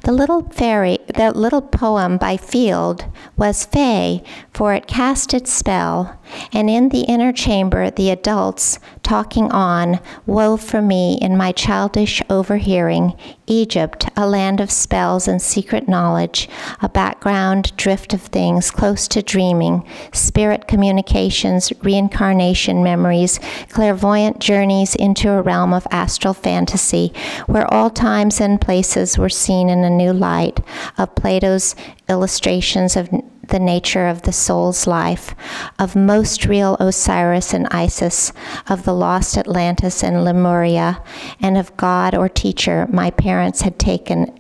The little poem by Field was fey, for it cast its spell, and in the inner chamber the adults, talking on, wove for me in my childish overhearing, Egypt, a land of spells and secret knowledge, a background drift of things close to dreaming, spirit communications, reincarnation memories, clairvoyant journeys into a realm of astral fantasy, where all times and places were seen in a new light, of Plato's illustrations of the nature of the soul's life, of most real Osiris and Isis, of the lost Atlantis and Lemuria, and of God or teacher my parents had taken,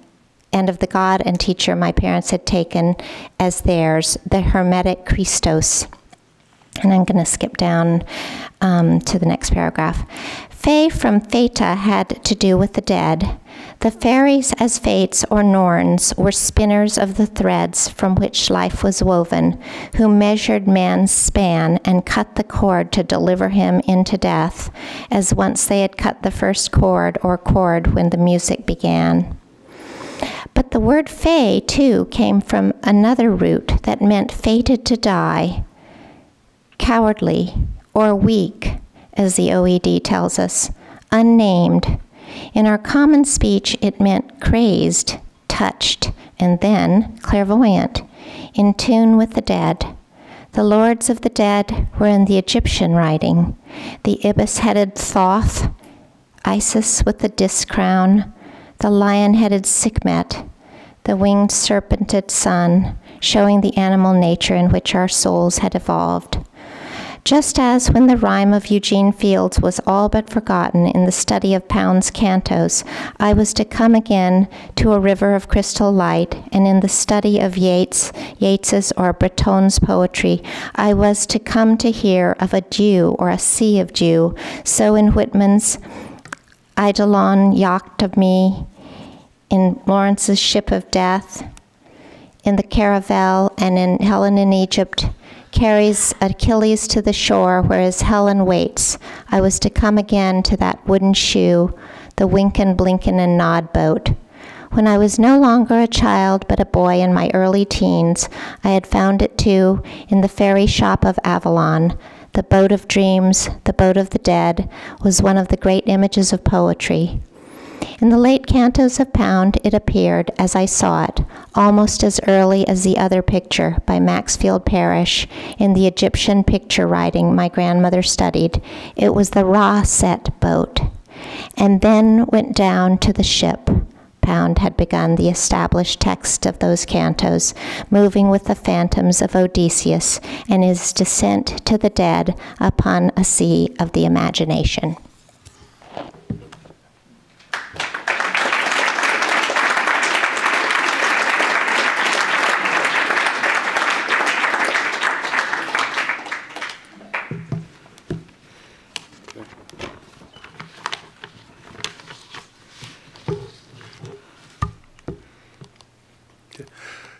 as theirs, the Hermetic Christos. And I'm going to skip down to the next paragraph. Fey from Theta had to do with the dead. The fairies as fates or norns were spinners of the threads from which life was woven, who measured man's span and cut the cord to deliver him into death, as once they had cut the first chord when the music began. But the word fey, too, came from another root that meant fated to die, cowardly or weak, as the OED tells us, unnamed. In our common speech, it meant crazed, touched, and then clairvoyant, in tune with the dead. The lords of the dead were in the Egyptian writing. The ibis-headed Thoth, Isis with the disc crown, the lion-headed Sekhmet, the winged serpented sun, showing the animal nature in which our souls had evolved. Just as when the rhyme of Eugene Fields was all but forgotten in the study of Pound's cantos, I was to come again to a river of crystal light, and in the study of Yeats's or Breton's poetry, I was to come to hear of a dew or a sea of dew, so in Whitman's Eidolon yacht of me, in Lawrence's Ship of Death, in the Caravel, and in Helen in Egypt, carries Achilles to the shore where his Helen waits. I was to come again to that wooden shoe, the winkin', blinkin', and nod boat. When I was no longer a child but a boy in my early teens, I had found it too in the fairy shop of Avalon. The boat of dreams, the boat of the dead, was one of the great images of poetry. In the late cantos of Pound, it appeared, as I saw it, almost as early as the other picture by Maxfield Parrish in the Egyptian picture writing my grandmother studied. It was the Ra-Set boat, and then went down to the ship. Pound had begun the established text of those cantos, moving with the phantoms of Odysseus and his descent to the dead upon a sea of the imagination.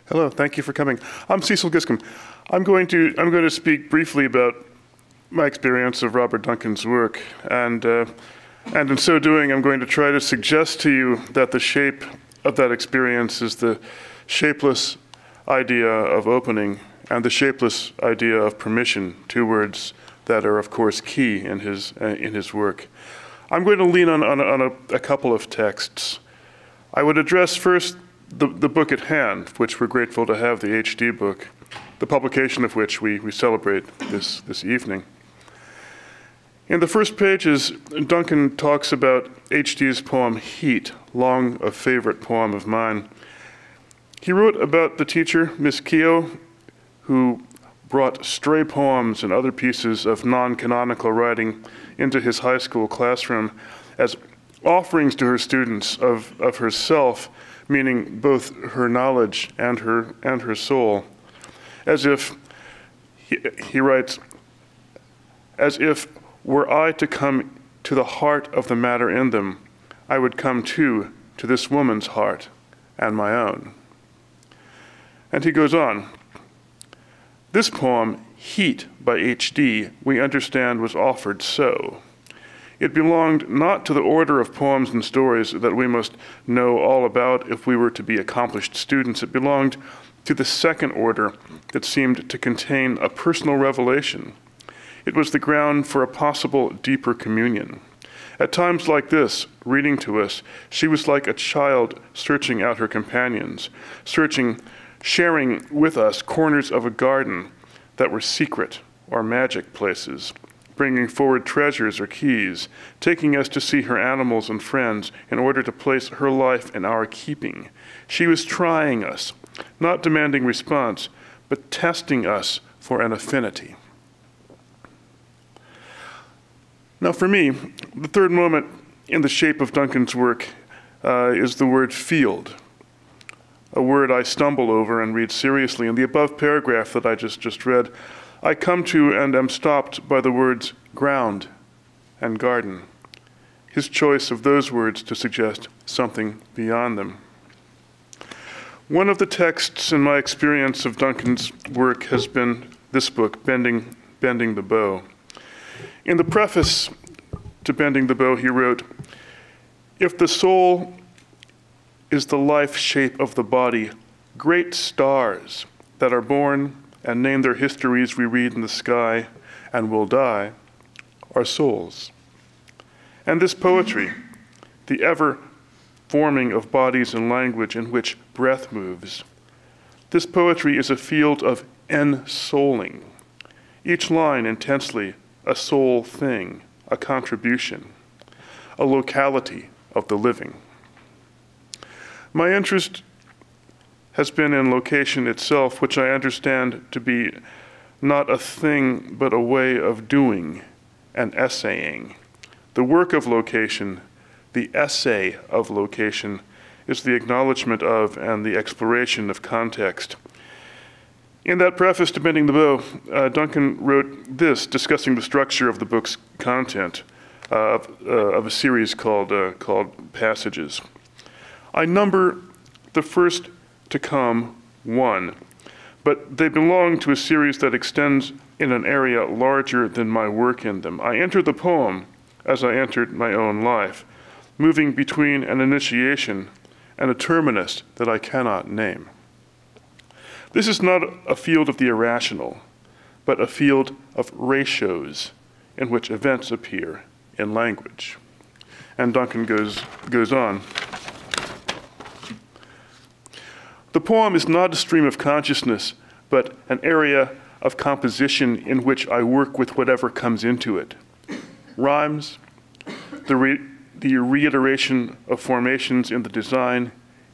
Hello, thank you for coming. I'm Cecil Giscombe. I'm going to speak briefly about my experience of Robert Duncan's work, and in so doing, I'm going to try to suggest to you that the shape of that experience is the shapeless idea of opening and the shapeless idea of permission, two words that are, of course, key in his work. I'm going to lean on a couple of texts. I would address first the book at hand, which we're grateful to have, the HD book, the publication of which we celebrate this evening. In the first pages, Duncan talks about HD's poem Heat, long a favorite poem of mine. He wrote about the teacher, Miss Keya, who brought stray poems and other pieces of non-canonical writing into his high school classroom as offerings to her students of herself, meaning both her knowledge and her soul. As if, he writes, as if were I to come to the heart of the matter in them, I would come too to this woman's heart and my own. And he goes on, this poem, Heat by HD, we understand was offered so. It belonged not to the order of poems and stories that we must know all about if we were to be accomplished students. It belonged to the second order that seemed to contain a personal revelation. It was the ground for a possible deeper communion. At times like this, reading to us, she was like a child searching out her companions, sharing with us corners of a garden that were secret or magic places, bringing forward treasures or keys, taking us to see her animals and friends in order to place her life in our keeping. She was trying us, not demanding response, but testing us for an affinity. Now for me, the third moment in the shape of Duncan's work is the word field, a word I stumble over and read seriously. In the above paragraph that I just read, I come to and am stopped by the words ground and garden, his choice of those words to suggest something beyond them. One of the texts in my experience of Duncan's work has been this book, Bending the Bow. In the preface to Bending the Bow, he wrote, if the soul is the life shape of the body, great stars that are born and name their histories we read in the sky and will die are souls. And this poetry, the ever forming of bodies and language in which breath moves, this poetry is a field of ensouling, each line intensely a soul thing, a contribution, a locality of the living. My interest has been in location itself, which I understand to be not a thing, but a way of doing and essaying. The work of location, the essay of location, is the acknowledgement of and the exploration of context. In that preface to Bending the Bow, Duncan wrote this, discussing the structure of the book's content of a series called Passages. I number the first to come one, but they belong to a series that extends in an area larger than my work in them. I enter the poem as I entered my own life, moving between an initiation and a terminus that I cannot name. This is not a field of the irrational, but a field of ratios in which events appear in language. And Duncan goes on. The poem is not a stream of consciousness, but an area of composition in which I work with whatever comes into it. Rhymes, the reiteration of formations in the design,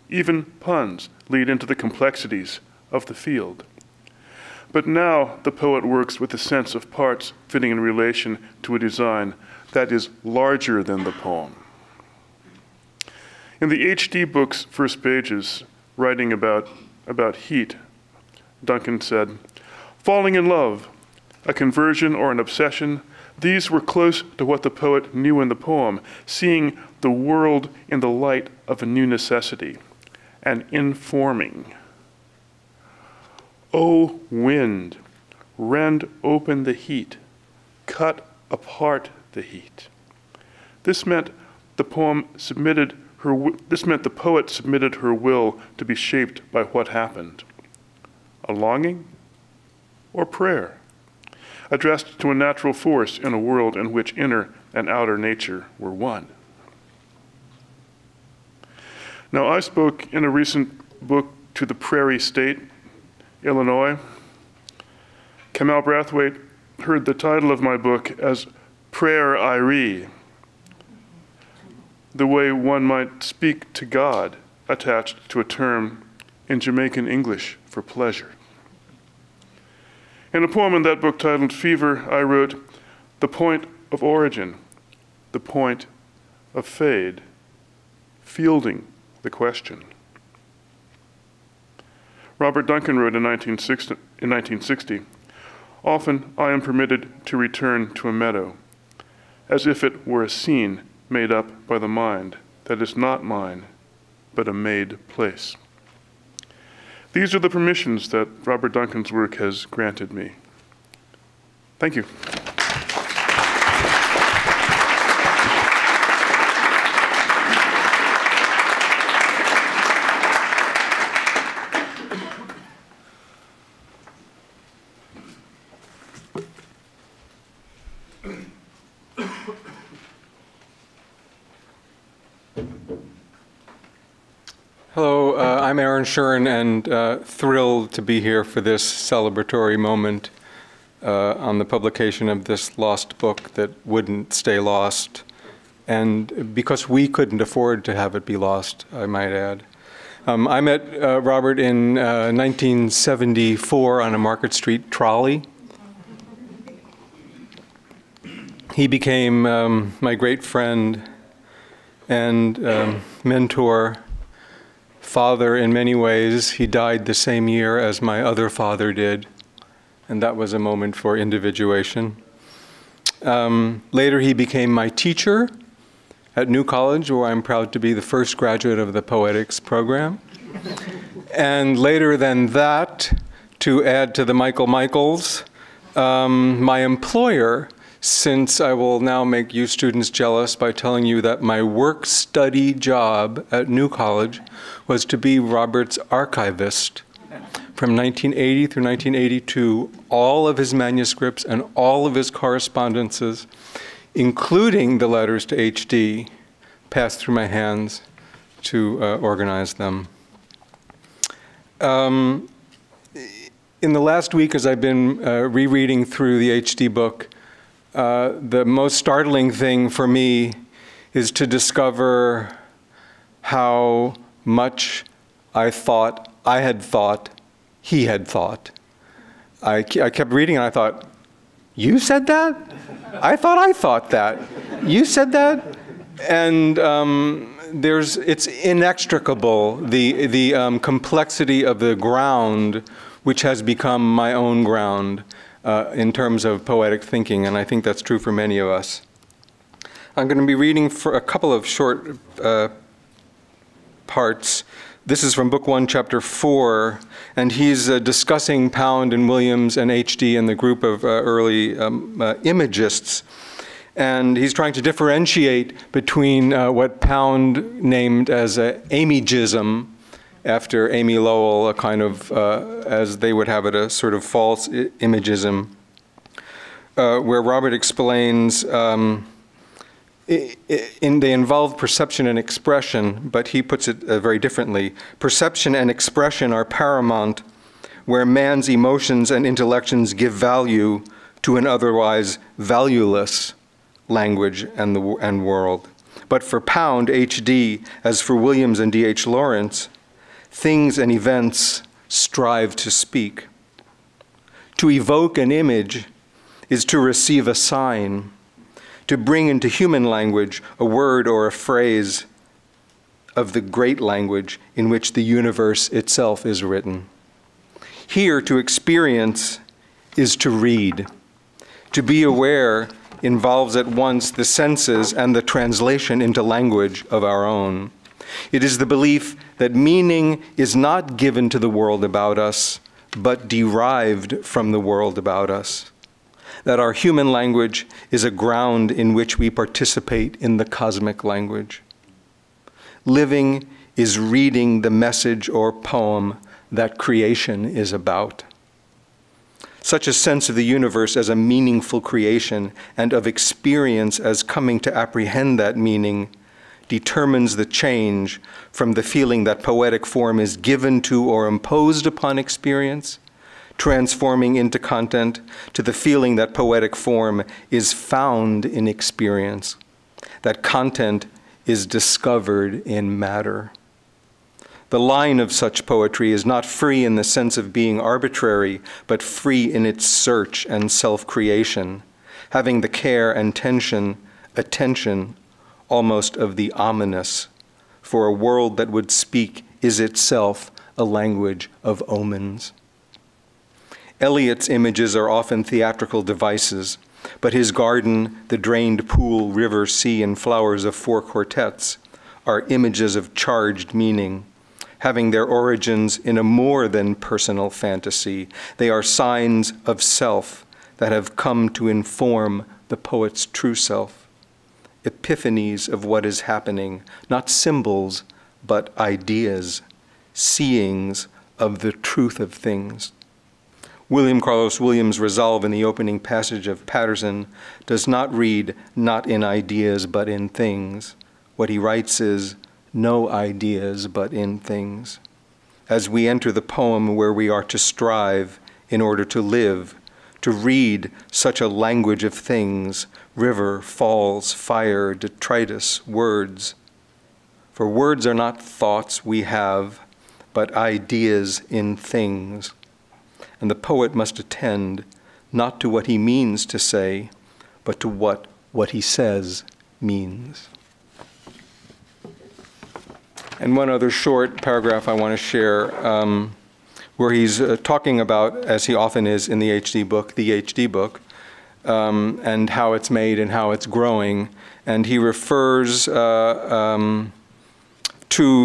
even puns lead into the complexities of the field. But now the poet works with a sense of parts fitting in relation to a design that is larger than the poem. In the HD book's first pages, writing about heat, Duncan said, falling in love, a conversion or an obsession, these were close to what the poet knew in the poem, seeing the world in the light of a new necessity, and informing. O wind, rend open the heat, cut apart the heat. This meant the poet submitted her will to be shaped by what happened. A longing or prayer, addressed to a natural force in a world in which inner and outer nature were one. Now, I spoke in a recent book to the Prairie State, Illinois. Kamau Brathwaite heard the title of my book as Prayer Irie, the way one might speak to God, attached to a term in Jamaican English for pleasure. In a poem in that book titled Fever, I wrote, "The point of origin, the point of fade, fielding the question." Robert Duncan wrote in 1960, "Often I am permitted to return to a meadow, as if it were a scene made up by the mind that is not mine, but a made place." These are the permissions that Robert Duncan's work has granted me. Thank you. Hello, I'm Aaron Shuren, and thrilled to be here for this celebratory moment on the publication of this lost book that wouldn't stay lost, and because we couldn't afford to have it be lost, I might add. I met Robert in 1974 on a Market Street trolley. He became my great friend and mentor, father in many ways. He died the same year as my other father did, and that was a moment for individuation. Later he became my teacher at New College, where I'm proud to be the first graduate of the Poetics program. And later than that, to add to the Michaels, my employer, since I will now make you students jealous by telling you that my work-study job at New College was to be Robert's archivist. From 1980 through 1982, all of his manuscripts and all of his correspondences, including the letters to HD, passed through my hands to organize them. In the last week, as I've been rereading through the HD book, the most startling thing for me is to discover how much I had thought he had thought. I kept reading and I thought, you said that? I thought that. You said that? And it's inextricable, the complexity of the ground, which has become my own ground in terms of poetic thinking, and I think that's true for many of us. I'm going to be reading for a couple of short parts. This is from Book 1, Chapter 4, and he's discussing Pound and Williams and HD and the group of early imagists. And he's trying to differentiate between what Pound named as Amygism, after Amy Lowell, a kind of, as they would have it, a sort of false imagism, where Robert explains they involve perception and expression, but he puts it very differently. Perception and expression are paramount, where man's emotions and intellections give value to an otherwise valueless language and world. But for Pound, HD, as for Williams and D.H. Lawrence, things and events strive to speak. To evoke an image is to receive a sign, to bring into human language a word or a phrase of the great language in which the universe itself is written. Here, to experience is to read. To be aware involves at once the senses and the translation into language of our own. It is the belief that meaning is not given to the world about us, but derived from the world about us. That our human language is a ground in which we participate in the cosmic language. Living is reading the message or poem that creation is about. Such a sense of the universe as a meaningful creation and of experience as coming to apprehend that meaning determines the change from the feeling that poetic form is given to or imposed upon experience, transforming into content, to the feeling that poetic form is found in experience, that content is discovered in matter. The line of such poetry is not free in the sense of being arbitrary, but free in its search and self-creation, having the care and attention almost of the ominous, for a world that would speak is itself a language of omens. Eliot's images are often theatrical devices, but his garden, the drained pool, river, sea, and flowers of 4 quartets are images of charged meaning, having their origins in a more than personal fantasy. They are signs of self that have come to inform the poet's true self, epiphanies of what is happening, not symbols, but ideas, seeings of the truth of things. William Carlos Williams' resolve in the opening passage of Patterson does not read, not in ideas, but in things. What he writes is, no ideas, but in things. As we enter the poem where we are to strive in order to live, to read such a language of things, river, falls, fire, detritus, words. For words are not thoughts we have, but ideas in things. And the poet must attend not to what he means to say, but to what he says means. And one other short paragraph I want to share, where he's talking about, as he often is in the HD book, and how it's made and how it's growing. And he refers to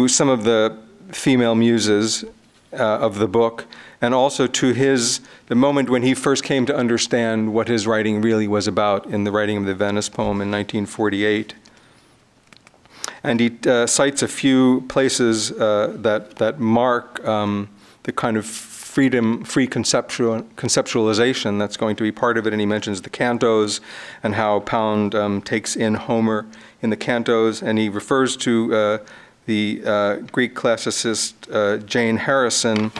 some of the female muses of the book, and also to the moment when he first came to understand what his writing really was about in the writing of the Venice poem in 1948. And he cites a few places that mark the kind of free conceptualization that's going to be part of it. And he mentions the cantos and how Pound takes in Homer in the cantos. And he refers to the Greek classicist Jane Harrison.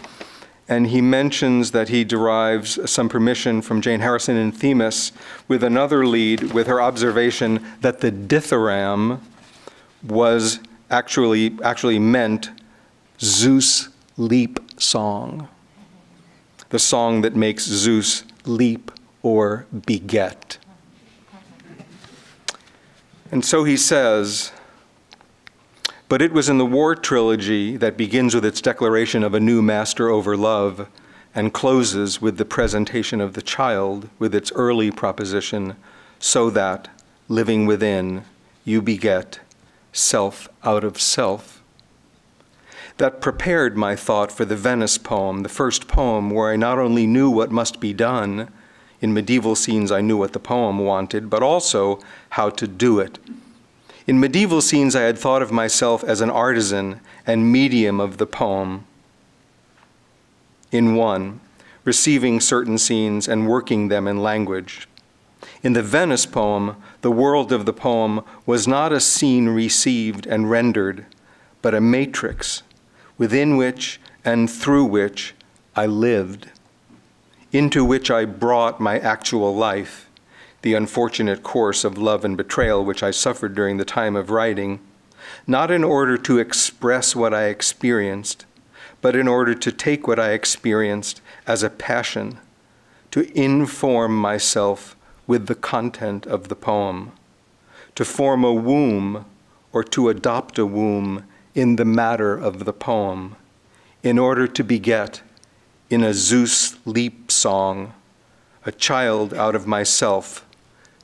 And he mentions that he derives some permission from Jane Harrison in Themis with another lead, with her observation that the dithyramb was actually meant Zeus' leap song, the song that makes Zeus leap or beget. And so he says, but it was in the War trilogy that begins with its declaration of a new master over love and closes with the presentation of the child with its early proposition, so that, living within, you beget self out of self. That prepared my thought for the Venice poem, the first poem where I not only knew what must be done, in medieval scenes I knew what the poem wanted, but also how to do it. In medieval scenes I had thought of myself as an artisan and medium of the poem in one, receiving certain scenes and working them in language. In the Venice poem, the world of the poem was not a scene received and rendered, but a matrix within which and through which I lived, into which I brought my actual life, the unfortunate course of love and betrayal which I suffered during the time of writing, not in order to express what I experienced, but in order to take what I experienced as a passion, to inform myself with the content of the poem, to form a womb or to adopt a womb in the matter of the poem, in order to beget, in a Zeus leap song, a child out of myself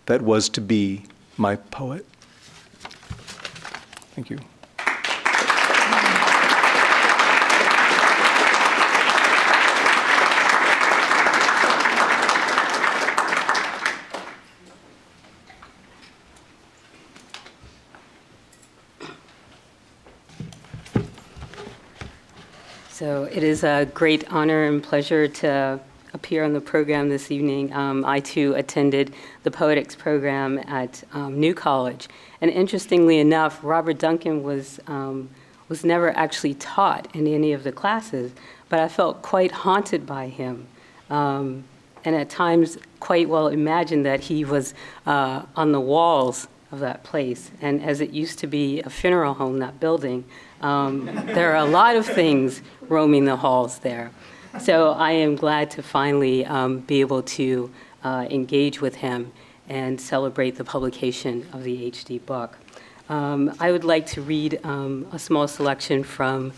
that was to be my poet. Thank you. So it is a great honor and pleasure to appear on the program this evening. I, too, attended the poetics program at New College. And interestingly enough, Robert Duncan was never actually taught in any of the classes, but I felt quite haunted by him. And at times quite well imagined that he was on the walls of that place. And as it used to be a funeral home, that building, there are a lot of things roaming the halls there. So I am glad to finally be able to engage with him and celebrate the publication of the HD book. I would like to read a small selection from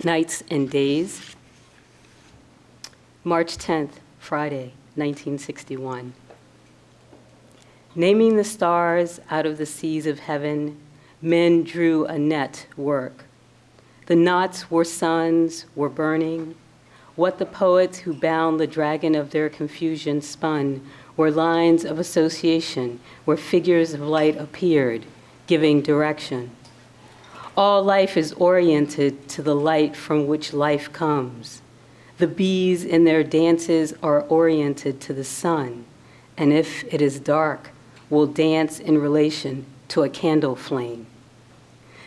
Nights and Days, March 10th, Friday, 1961. Naming the stars out of the seas of heaven, men drew a net work. The knots where suns were burning. What the poets who bound the dragon of their confusion spun were lines of association where figures of light appeared, giving direction. All life is oriented to the light from which life comes. The bees in their dances are oriented to the sun, and if it is dark, will dance in relation to a candle flame.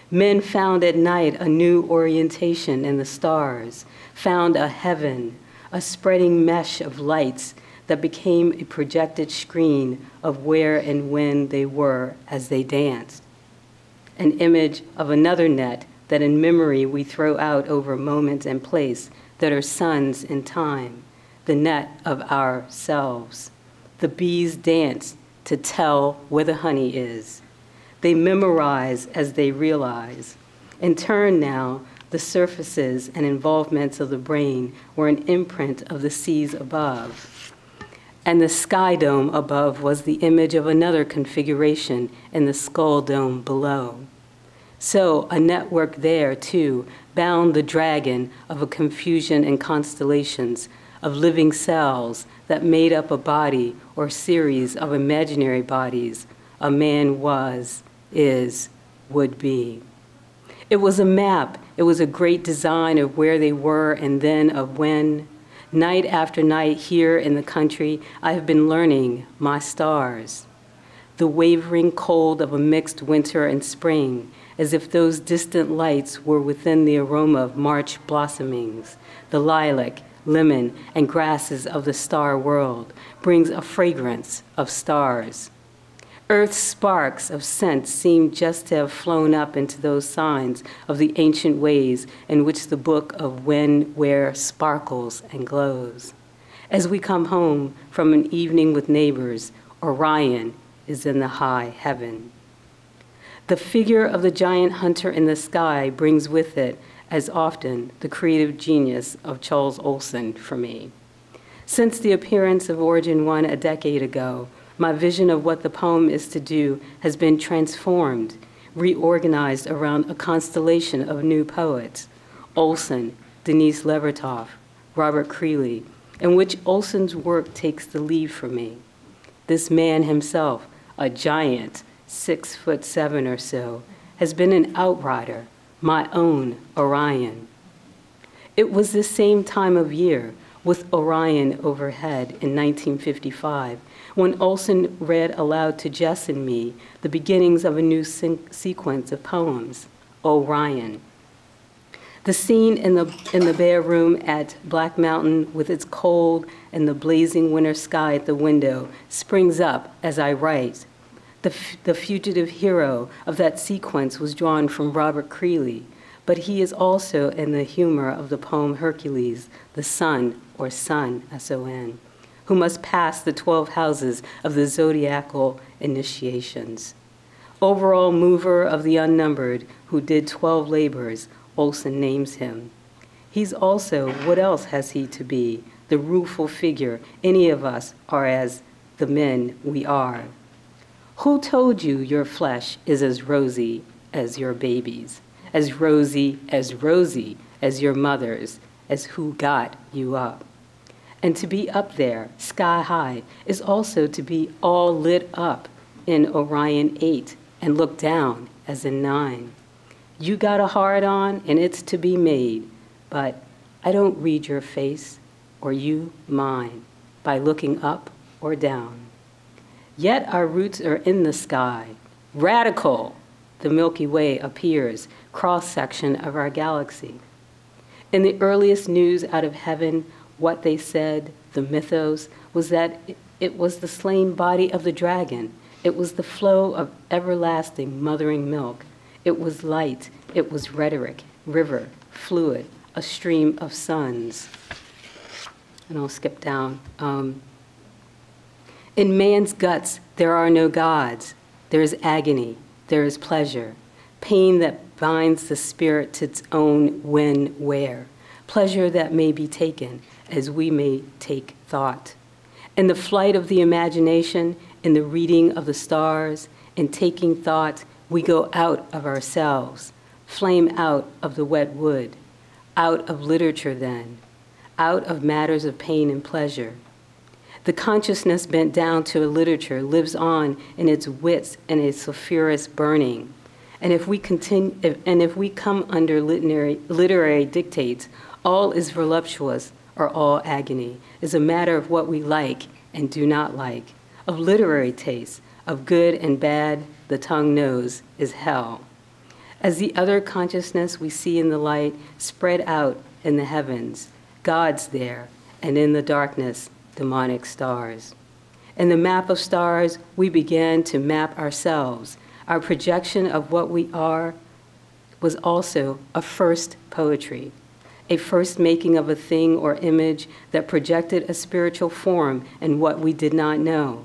Men found at night a new orientation in the stars, found a heaven, a spreading mesh of lights that became a projected screen of where and when they were as they danced. An image of another net that in memory we throw out over moment and place that are suns in time, the net of ourselves. The bees dance to tell where the honey is. They memorize as they realize. In turn now, the surfaces and involvements of the brain were an imprint of the seas above. And the sky dome above was the image of another configuration in the skull dome below. So a network there, too, bound the dragon of a confusion and constellations of living cells that made up a body or series of imaginary bodies a man was, is, would be. It was a map. It was a great design of where they were and then of when. Night after night here in the country, I have been learning my stars. The wavering cold of a mixed winter and spring, as if those distant lights were within the aroma of March blossomings, the lilac, lemon, and grasses of the star world, brings a fragrance of stars. Earth's sparks of scent seem just to have flown up into those signs of the ancient ways in which the book of when, where sparkles and glows. As we come home from an evening with neighbors, Orion is in the high heaven. The figure of the giant hunter in the sky brings with it, as often, the creative genius of Charles Olson for me. Since the appearance of Origin 1 a decade ago, my vision of what the poem is to do has been transformed, reorganized around a constellation of new poets, Olson, Denise Levertov, Robert Creeley, in which Olson's work takes the lead for me. This man himself, a giant, 6'7" or so, has been an outrider, my own Orion. It was the same time of year, with Orion overhead in 1955, when Olson read aloud to Jess and me the beginnings of a new sequence of poems, Orion. The scene in the bare room at Black Mountain with its cold and the blazing winter sky at the window springs up as I write. The fugitive hero of that sequence was drawn from Robert Creeley, but he is also in the humor of the poem Hercules, the sun, or sun, S-O-N, who must pass the 12 houses of the zodiacal initiations. Overall mover of the unnumbered, who did 12 labors, Olson names him. He's also, what else has he to be, the rueful figure any of us are as the men we are. Who told you your flesh is as rosy as your baby's, as rosy as your mother's, as who got you up? And to be up there, sky high, is also to be all lit up in Orion 8 and look down as in 9. You got a hard on and it's to be made, but I don't read your face. or you mine, by looking up or down. Yet our roots are in the sky. Radical, the Milky Way appears, cross-section of our galaxy. In the earliest news out of heaven, what they said, the mythos, was that it was the slain body of the dragon. It was the flow of everlasting mothering milk. It was light. It was rhetoric, river, fluid, a stream of suns. And I'll skip down. In man's guts, there are no gods. There is agony. There is pleasure. Pain that binds the spirit to its own when, where. Pleasure that may be taken as we may take thought. In the flight of the imagination, in the reading of the stars, in taking thought, we go out of ourselves, flame out of the wet wood, out of literature then, out of matters of pain and pleasure. The consciousness bent down to a literature lives on in its wits and its sulphurous burning. And if we come under literary dictates, all is voluptuous or all agony, is a matter of what we like and do not like, of literary taste, of good and bad, the tongue knows, is hell. As the other consciousness we see in the light spread out in the heavens, God's there, and in the darkness, demonic stars. In the map of stars, we began to map ourselves. Our projection of what we are was also a first poetry, a first making of a thing or image that projected a spiritual form in what we did not know.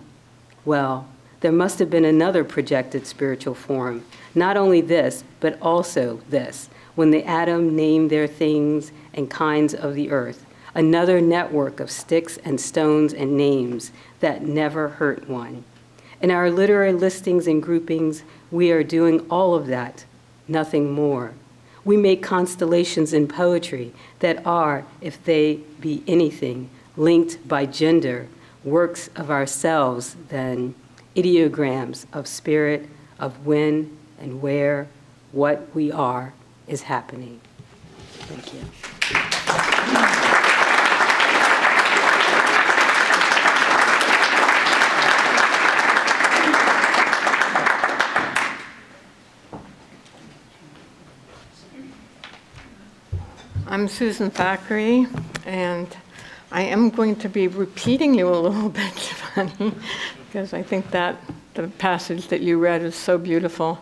Well, there must have been another projected spiritual form, not only this, but also this, when the atom named their things and kinds of the earth, another network of sticks and stones and names that never hurt one. In our literary listings and groupings, we are doing all of that, nothing more. We make constellations in poetry that are, if they be anything, linked by gender, works of ourselves, then, ideograms of spirit, of when and where what we are is happening. Thank you. I'm Susan Thackeray, and I am going to be repeating you a little bit, Giovanni, because I think that the passage that you read is so beautiful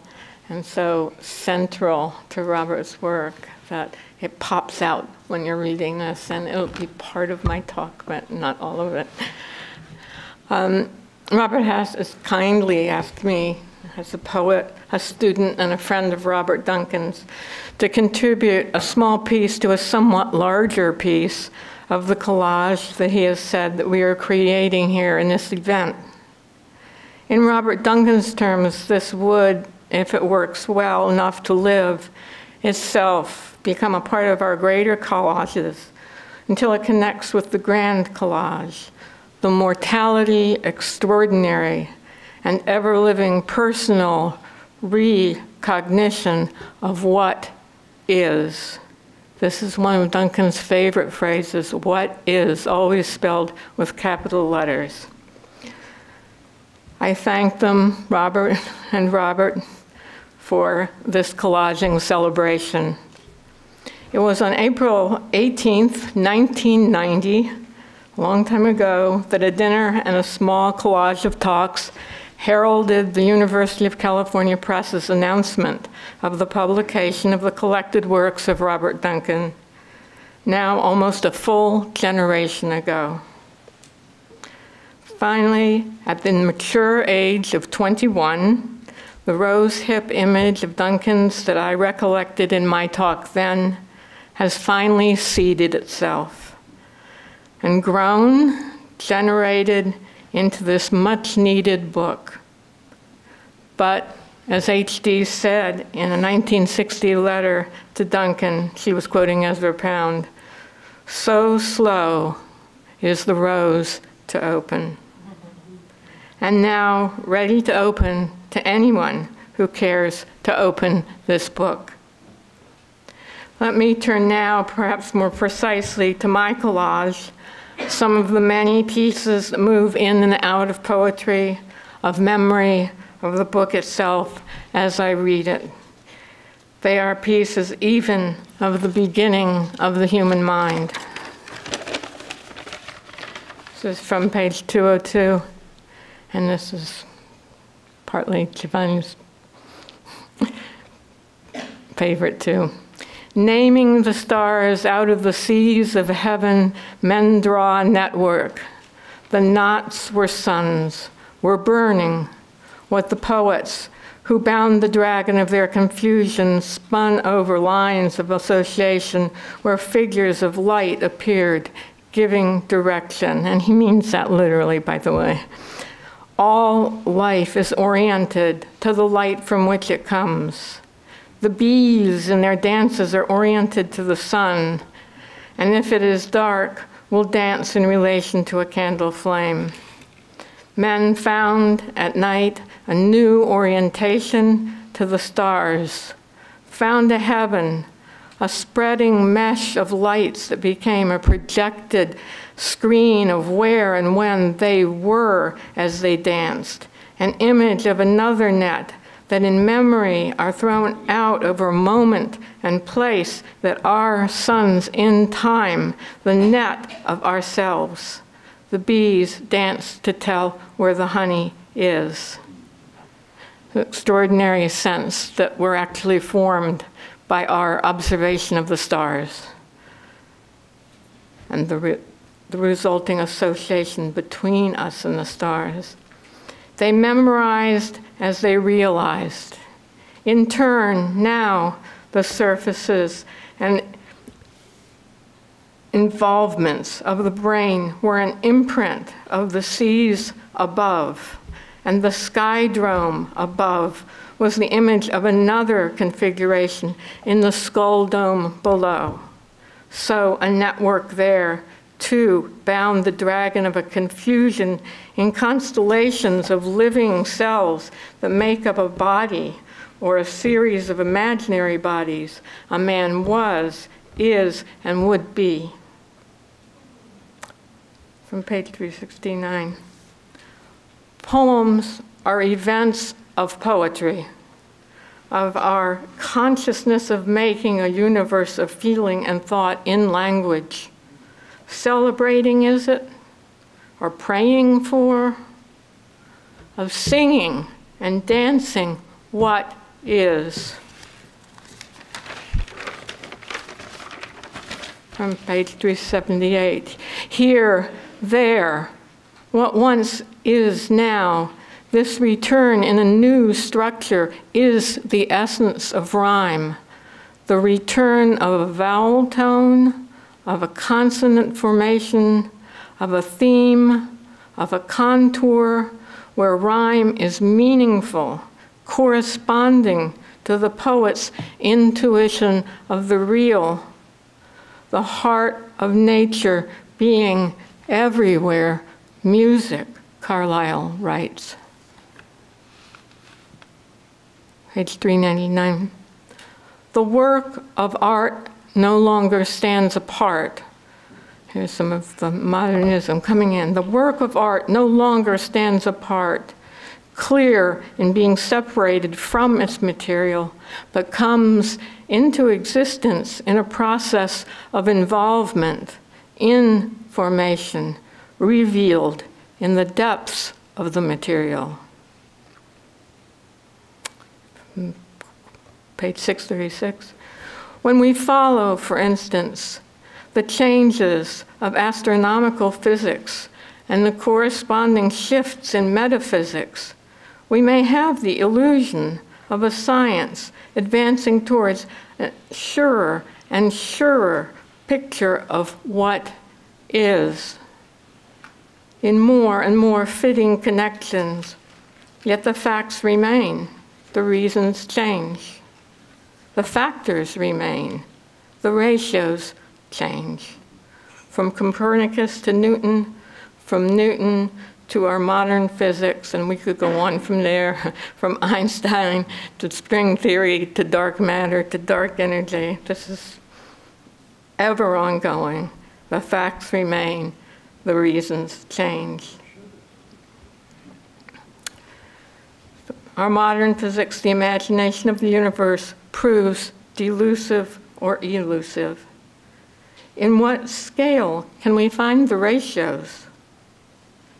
and so central to Robert's work that it pops out when you're reading this, and it'll be part of my talk, but not all of it. Robert has kindly asked me, as a poet, a student, and a friend of Robert Duncan's, to contribute a small piece to a somewhat larger piece of the collage that he has said that we are creating here in this event. In Robert Duncan's terms, this would, if it works well enough to live, itself become a part of our greater collages until it connects with the grand collage, the mortality extraordinary and ever-living personal recognition of what is. This is one of Duncan's favorite phrases, what is, always spelled with capital letters. I thank them, Robert and Robert, for this collaging celebration. It was on April 18th, 1990, a long time ago, that a dinner and a small collage of talks heralded the University of California Press's announcement of the publication of the collected works of Robert Duncan, now almost a full generation ago. Finally, at the mature age of 21, the rose-hip image of Duncan's that I recollected in my talk then has finally seeded itself and grown, generated into this much-needed book. But as H.D. said in a 1960 letter to Duncan, she was quoting Ezra Pound, so slow is the rose to open. And now ready to open to anyone who cares to open this book. Let me turn now, perhaps more precisely, to my collage some of the many pieces that move in and out of poetry, of memory, of the book itself as I read it. They are pieces even of the beginning of the human mind. This is from page 202, and this is partly Giovanni's favorite too. Naming the stars out of the seas of heaven, men draw a network. The knots were suns, were burning. What the poets who bound the dragon of their confusion spun over lines of association where figures of light appeared, giving direction. And he means that literally, by the way. All life is oriented to the light from which it comes. The bees in their dances are oriented to the sun, and if it is dark, will dance in relation to a candle flame. Men found at night a new orientation to the stars, found a heaven, a spreading mesh of lights that became a projected screen of where and when they were as they danced, an image of another net that in memory are thrown out over moment and place that are suns in time, the net of ourselves. The bees dance to tell where the honey is. The extraordinary sense that we're actually formed by our observation of the stars and the resulting association between us and the stars. They memorized as they realized. In turn, now, the surfaces and involvements of the brain were an imprint of the seas above, and the skydrome above was the image of another configuration in the skull dome below. So a network there too bound the dragon of a confusion in constellations of living cells that make up a body or a series of imaginary bodies a man was, is, and would be. From page 369. Poems are events of poetry, of our consciousness of making a universe of feeling and thought in language. Celebrating, is it? Or praying for? Of singing and dancing what is. From page 378. Here, there, what once is now, this return in a new structure is the essence of rhyme. The return of a vowel tone, of a consonant formation, of a theme, of a contour, where rhyme is meaningful, corresponding to the poet's intuition of the real, the heart of nature being everywhere. Music, Carlyle writes. Page 399. The work of art no longer stands apart. Here's some of the modernism coming in. The work of art no longer stands apart, clear in being separated from its material, but comes into existence in a process of involvement, in formation, revealed in the depths of the material. Page 636. When we follow, for instance, the changes of astronomical physics and the corresponding shifts in metaphysics, we may have the illusion of a science advancing towards a surer and surer picture of what is, in more and more fitting connections, yet the facts remain, the reasons change. The factors remain, the ratios change. From Copernicus to Newton, from Newton to our modern physics, and we could go on from there, from Einstein to string theory to dark matter to dark energy. This is ever ongoing. The facts remain, the reasons change. Our modern physics, the imagination of the universe, proves delusive or elusive. In what scale can we find the ratios?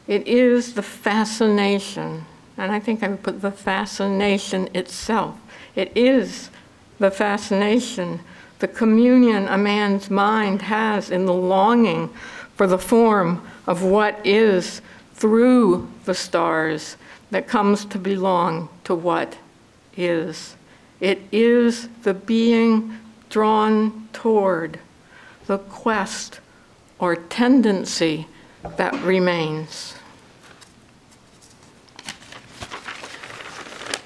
It is the fascination, and I think I would put the fascination itself. It is the fascination, the communion a man's mind has in the longing for the form of what is through the stars that comes to belong to what is. It is the being drawn toward, the quest or tendency that remains.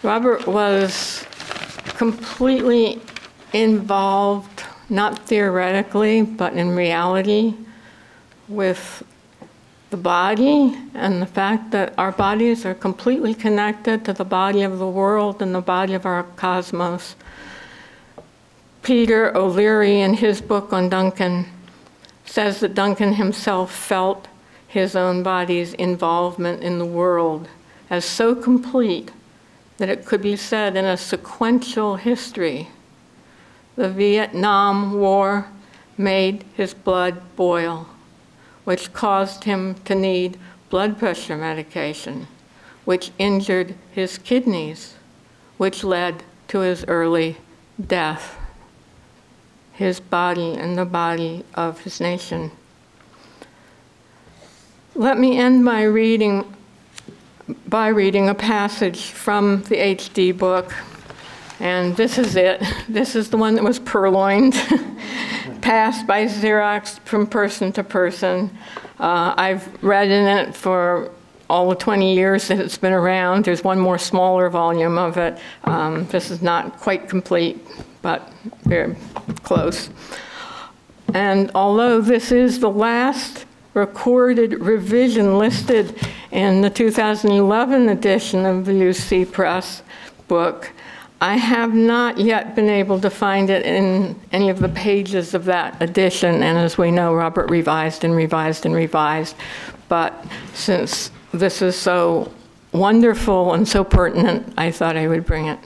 Robert was completely involved, not theoretically, but in reality, with the body and the fact that our bodies are completely connected to the body of the world and the body of our cosmos. Peter O'Leary, in his book on Duncan, says that Duncan himself felt his own body's involvement in the world as so complete that it could be said in a sequential history. The Vietnam War made his blood boil, which caused him to need blood pressure medication, which injured his kidneys, which led to his early death. His body and the body of his nation. Let me end by reading a passage from the HD book, and this is it. This is the one that was purloined, passed by Xerox from person to person. I've read in it for all the 20 years that it's been around. There's one more smaller volume of it. This is not quite complete, but very close. And although this is the last recorded revision listed in the 2011 edition of the UC Press book, I have not yet been able to find it in any of the pages of that edition. And as we know, Robert revised and revised and revised. But since this is so wonderful and so pertinent, I thought I would bring it.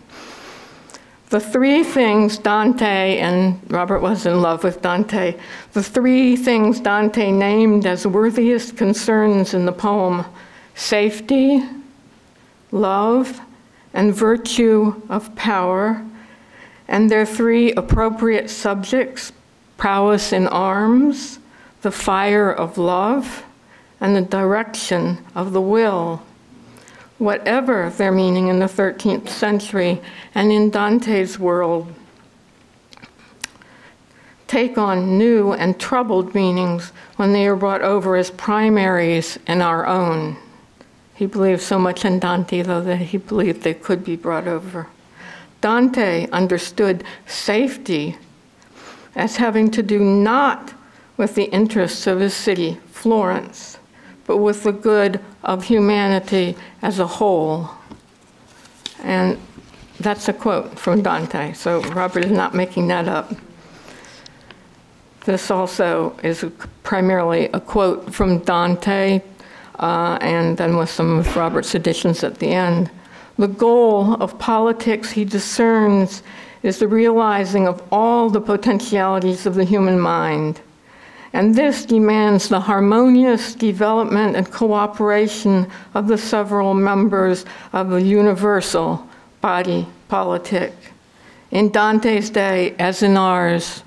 The three things Dante, and Robert was in love with Dante, the three things Dante named as worthiest concerns in the poem: safety, love, and virtue of power, and their three appropriate subjects: prowess in arms, the fire of love, and the direction of the will. Whatever their meaning in the 13th century and in Dante's world, take on new and troubled meanings when they are brought over as primaries in our own. He believed so much in Dante, though, that he believed they could be brought over. Dante understood safety as having to do not with the interests of his city, Florence, but with the good of humanity as a whole. And that's a quote from Dante, so Robert is not making that up. This also is primarily a quote from Dante, and then with some of Robert's additions at the end. The goal of politics, he discerns, is the realizing of all the potentialities of the human mind. And this demands the harmonious development and cooperation of the several members of the universal body politic. In Dante's day, as in ours,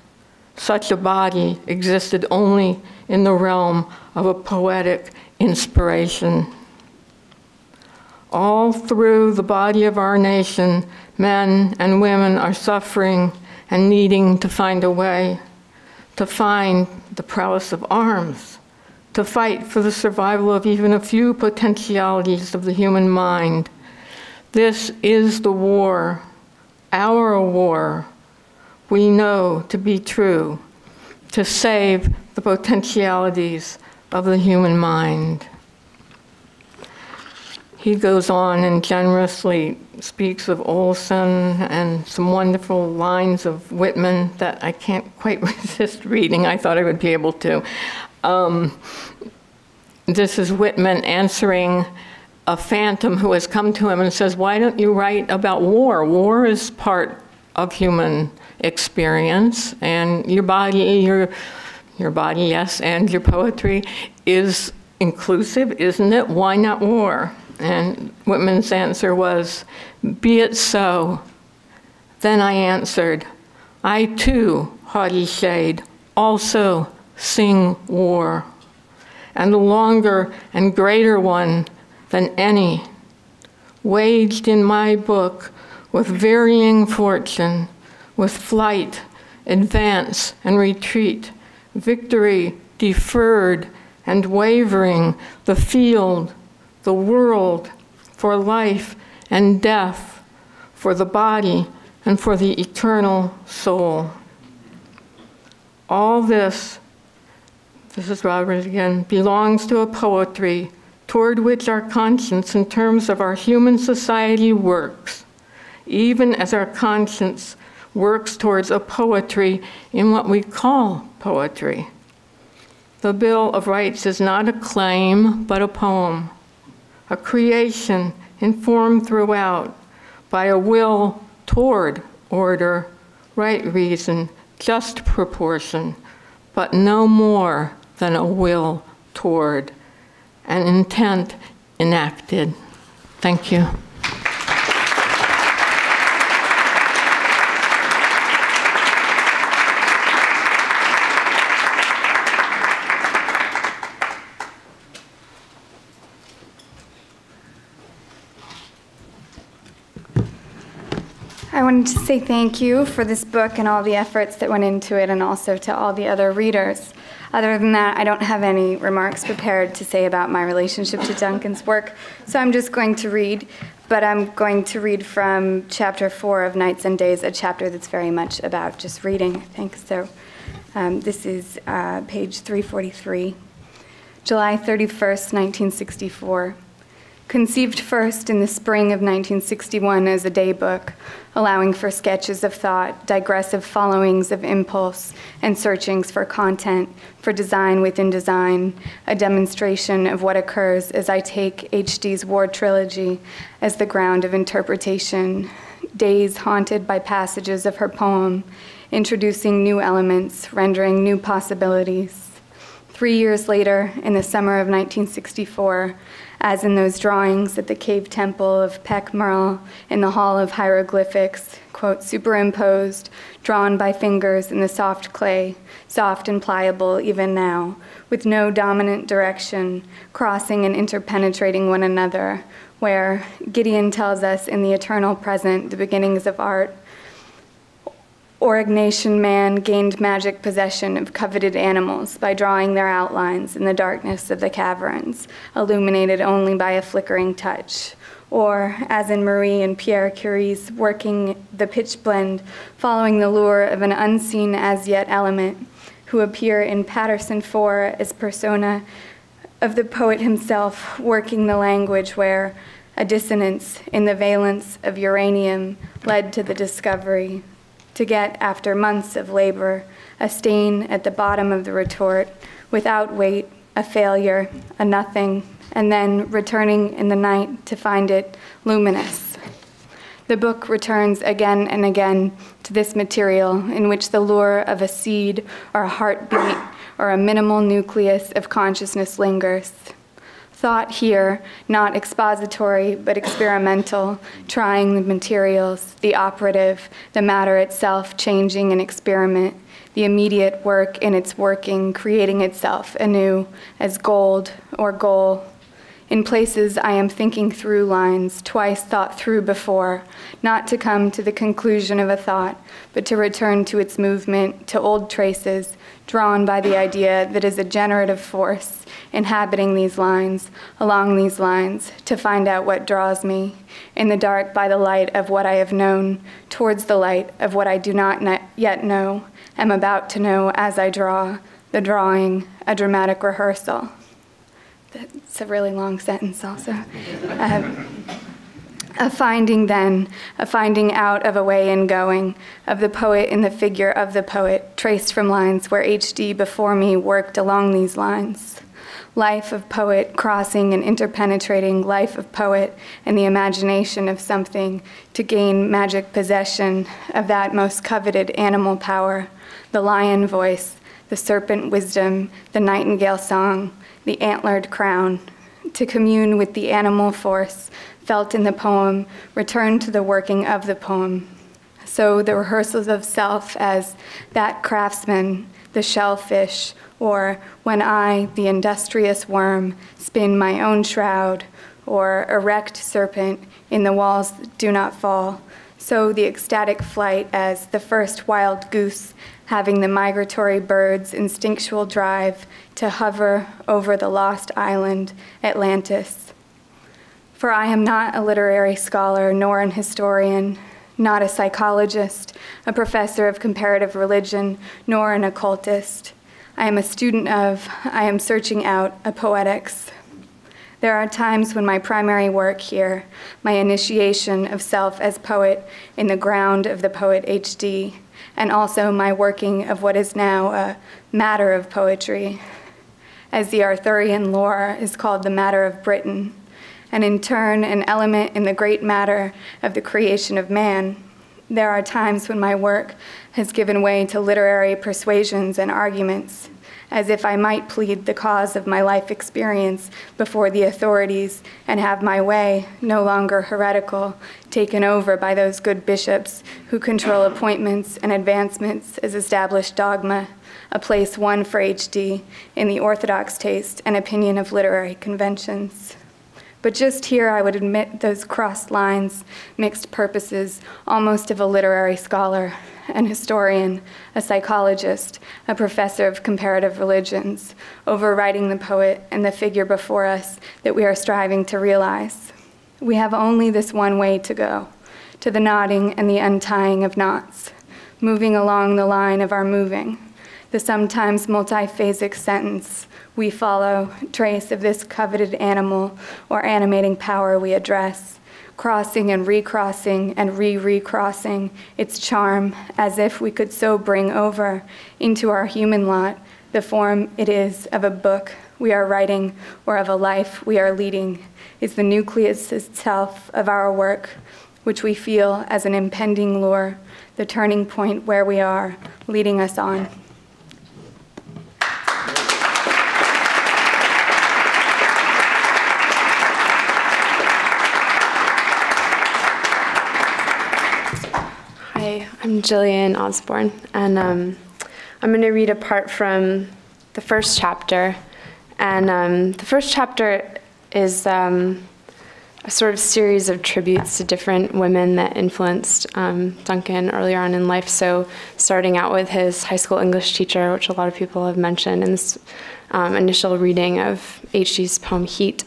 such a body existed only in the realm of a poetic inspiration. All through the body of our nation, men and women are suffering and needing to find a way, to find the prowess of arms, to fight for the survival of even a few potentialities of the human mind. This is the war, our war, we know to be true, to save the potentialities of the human mind. He goes on and generously speaks of Olson and some wonderful lines of Whitman that I can't quite resist reading. I thought I would be able to. this is Whitman answering a phantom who has come to him and says, why don't you write about war? War is part of human experience, and your body, yes, and your poetry is inclusive, isn't it? Why not war? And Whitman's answer was, be it so. Then I answered, I too, haughty shade, also sing war, and a longer and greater one than any, waged in my book with varying fortune, with flight, advance, and retreat, victory deferred and wavering, the field, the world, for life and death, for the body and for the eternal soul. All this is Robert again, belongs to a poetry toward which our conscience in terms of our human society works, even as our conscience works towards a poetry in what we call poetry. The Bill of Rights is not a claim, but a poem, a creation informed throughout by a will toward order, right reason, just proportion, but no more than a will toward, an intent enacted. Thank you. I wanted to say thank you for this book and all the efforts that went into it, and also to all the other readers. Other than that, I don't have any remarks prepared to say about my relationship to Duncan's work, so I'm just going to read, but I'm going to read from chapter 4 of Nights and Days, a chapter that's very much about just reading, I think. So this is page 343. July 31st, 1964. Conceived first in the spring of 1961 as a daybook, allowing for sketches of thought, digressive followings of impulse, and searchings for content, for design within design, a demonstration of what occurs as I take H.D.'s War Trilogy as the ground of interpretation, days haunted by passages of her poem, introducing new elements, rendering new possibilities. 3 years later, in the summer of 1964, as in those drawings at the cave temple of Pek Merle in the Hall of Hieroglyphics, quote, superimposed, drawn by fingers in the soft clay, soft and pliable even now, with no dominant direction, crossing and interpenetrating one another, where Gideon tells us in the eternal present, the beginnings of art, Aurignacian man gained magic possession of coveted animals by drawing their outlines in the darkness of the caverns, illuminated only by a flickering touch. Or, as in Marie and Pierre Curie's working the pitch blend, following the lure of an unseen as yet element, who appear in Patterson 4 as persona of the poet himself, working the language where a dissonance in the valence of uranium led to the discovery, to get, after months of labor, a stain at the bottom of the retort, without weight, a failure, a nothing, and then returning in the night to find it luminous. The book returns again and again to this material in which the lure of a seed or a heartbeat or a minimal nucleus of consciousness lingers. Thought here, not expository, but experimental, trying the materials, the operative, the matter itself changing an experiment, the immediate work in its working, creating itself anew as gold or goal. In places I am thinking through lines twice thought through before, not to come to the conclusion of a thought, but to return to its movement, to old traces, drawn by the idea that is a generative force inhabiting these lines, along these lines, to find out what draws me, in the dark by the light of what I have known, towards the light of what I do not yet know, am about to know as I draw, the drawing, a dramatic rehearsal. That's a really long sentence also. A finding then, a finding out of a way in going, of the poet in the figure of the poet, traced from lines where H.D. before me worked along these lines. life of poet crossing and interpenetrating life of poet and the imagination of something to gain magic possession of that most coveted animal power, the lion voice, the serpent wisdom, the nightingale song, the antlered crown, to commune with the animal force felt in the poem, return to the working of the poem. So the rehearsals of self as that craftsman, the shellfish, or when I, the industrious worm, spin my own shroud, or erect serpent in the walls that do not fall. So the ecstatic flight as the first wild goose, having the migratory bird's instinctual drive to hover over the lost island, Atlantis. For I am not a literary scholar nor an historian, not a psychologist, a professor of comparative religion, nor an occultist. I am a student of, I am searching out a poetics. There are times when my primary work here, my initiation of self as poet in the ground of the poet HD, and also my working of what is now a matter of poetry, as the Arthurian lore is called the matter of Britain, and in turn an element in the great matter of the creation of man. There are times when my work has given way to literary persuasions and arguments, as if I might plead the cause of my life experience before the authorities and have my way, no longer heretical, taken over by those good bishops who control appointments and advancements as established dogma, a place won for HD in the orthodox taste and opinion of literary conventions. But just here I would admit those crossed lines, mixed purposes, almost of a literary scholar, an historian, a psychologist, a professor of comparative religions, overriding the poet and the figure before us that we are striving to realize. We have only this one way to go, to the knotting and the untying of knots, moving along the line of our moving, the sometimes multiphasic sentence, we follow, trace of this coveted animal or animating power we address, crossing and recrossing and re-recrossing its charm as if we could so bring over into our human lot the form it is of a book we are writing or of a life we are leading, is the nucleus itself of our work, which we feel as an impending lure, the turning point where we are, leading us on. Hi, I'm Jillian Osbourne, and I'm going to read a part from the first chapter. And the first chapter is a sort of series of tributes to different women that influenced Duncan earlier on in life. So starting out with his high school English teacher, which a lot of people have mentioned in this initial reading of H.G.'s poem Heat.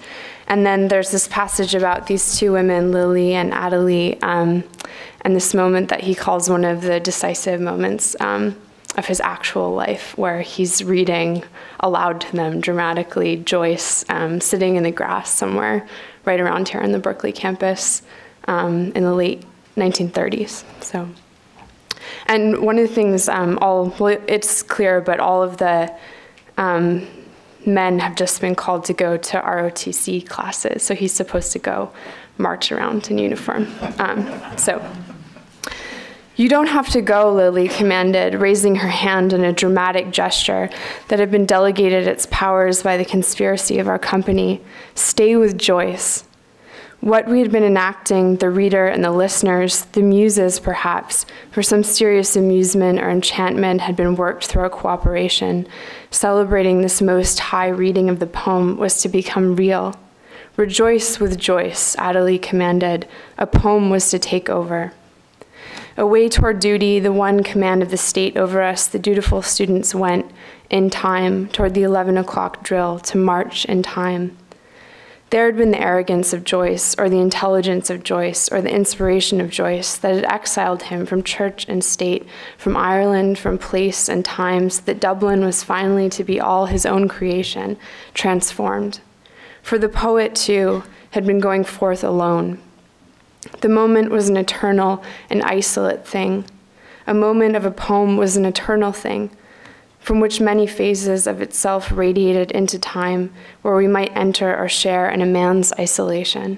And then there's this passage about these two women, Lily and Adelie, and this moment that he calls one of the decisive moments of his actual life, where he's reading aloud to them dramatically Joyce sitting in the grass somewhere right around here on the Berkeley campus in the late 1930s. So, and one of the things, well, it's clear, but all of the men have just been called to go to ROTC classes, so he's supposed to go march around in uniform. You don't have to go, Lily commanded, raising her hand in a dramatic gesture that had been delegated its powers by the conspiracy of our company. Stay with Joyce. What we had been enacting, the reader and the listeners, the muses perhaps, for some serious amusement or enchantment had been worked through our cooperation. Celebrating this most high reading of the poem was to become real. Rejoice with Joyce, Adelie commanded. A poem was to take over. Away toward duty, the one command of the state over us, the dutiful students went in time toward the 11 o'clock drill to march in time. There had been the arrogance of Joyce, or the intelligence of Joyce, or the inspiration of Joyce that had exiled him from church and state, from Ireland, from place and times, that Dublin was finally to be all his own creation, transformed. For the poet, too, had been going forth alone. The moment was an eternal and isolate thing. A moment of a poem was an eternal thing. from which many phases of itself radiated into time, where we might enter or share in a man's isolation.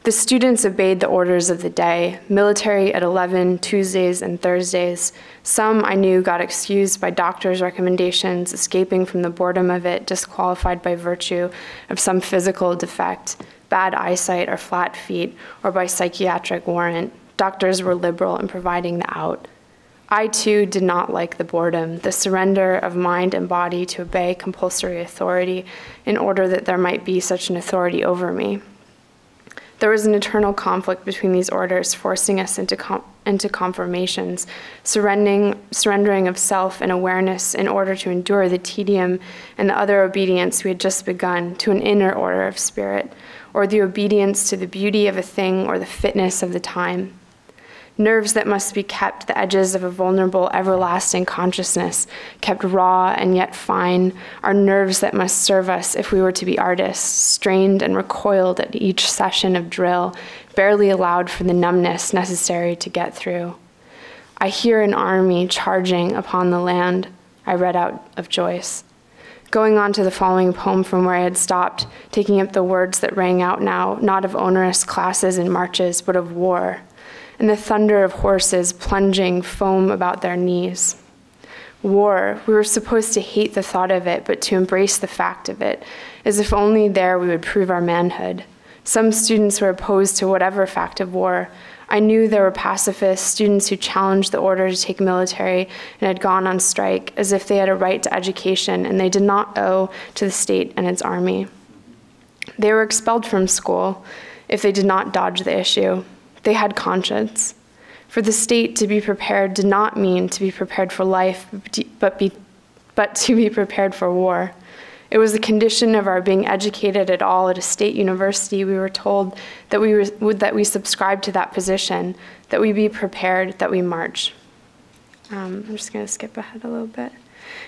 The students obeyed the orders of the day, military at 11, Tuesdays and Thursdays. Some I knew got excused by doctors' recommendations, escaping from the boredom of it, disqualified by virtue of some physical defect, bad eyesight or flat feet, or by psychiatric warrant. Doctors were liberal in providing the out. I, too, did not like the boredom, the surrender of mind and body to obey compulsory authority in order that there might be such an authority over me. There was an eternal conflict between these orders, forcing us into conformations, surrendering of self and awareness in order to endure the tedium and the other obedience we had just begun to an inner order of spirit, or the obedience to the beauty of a thing or the fitness of the time. Nerves that must be kept, the edges of a vulnerable, everlasting consciousness, kept raw and yet fine, are nerves that must serve us if we were to be artists, strained and recoiled at each session of drill, barely allowed for the numbness necessary to get through. I hear an army charging upon the land, I read out of Joyce. Going on to the following poem from where I had stopped, taking up the words that rang out now, not of onerous classes and marches, but of war, and the thunder of horses plunging foam about their knees. War, we were supposed to hate the thought of it, but to embrace the fact of it, as if only there we would prove our manhood. Some students were opposed to whatever fact of war. I knew there were pacifists, students who challenged the order to take military and had gone on strike, as if they had a right to education and they did not owe to the state and its army. They were expelled from school if they did not dodge the issue. They had conscience. For the state to be prepared did not mean to be prepared for life, but to be prepared for war. It was the condition of our being educated at all at a state university. We were told that we subscribed to that position, that we be prepared, that we march. I'm just going to skip ahead a little bit.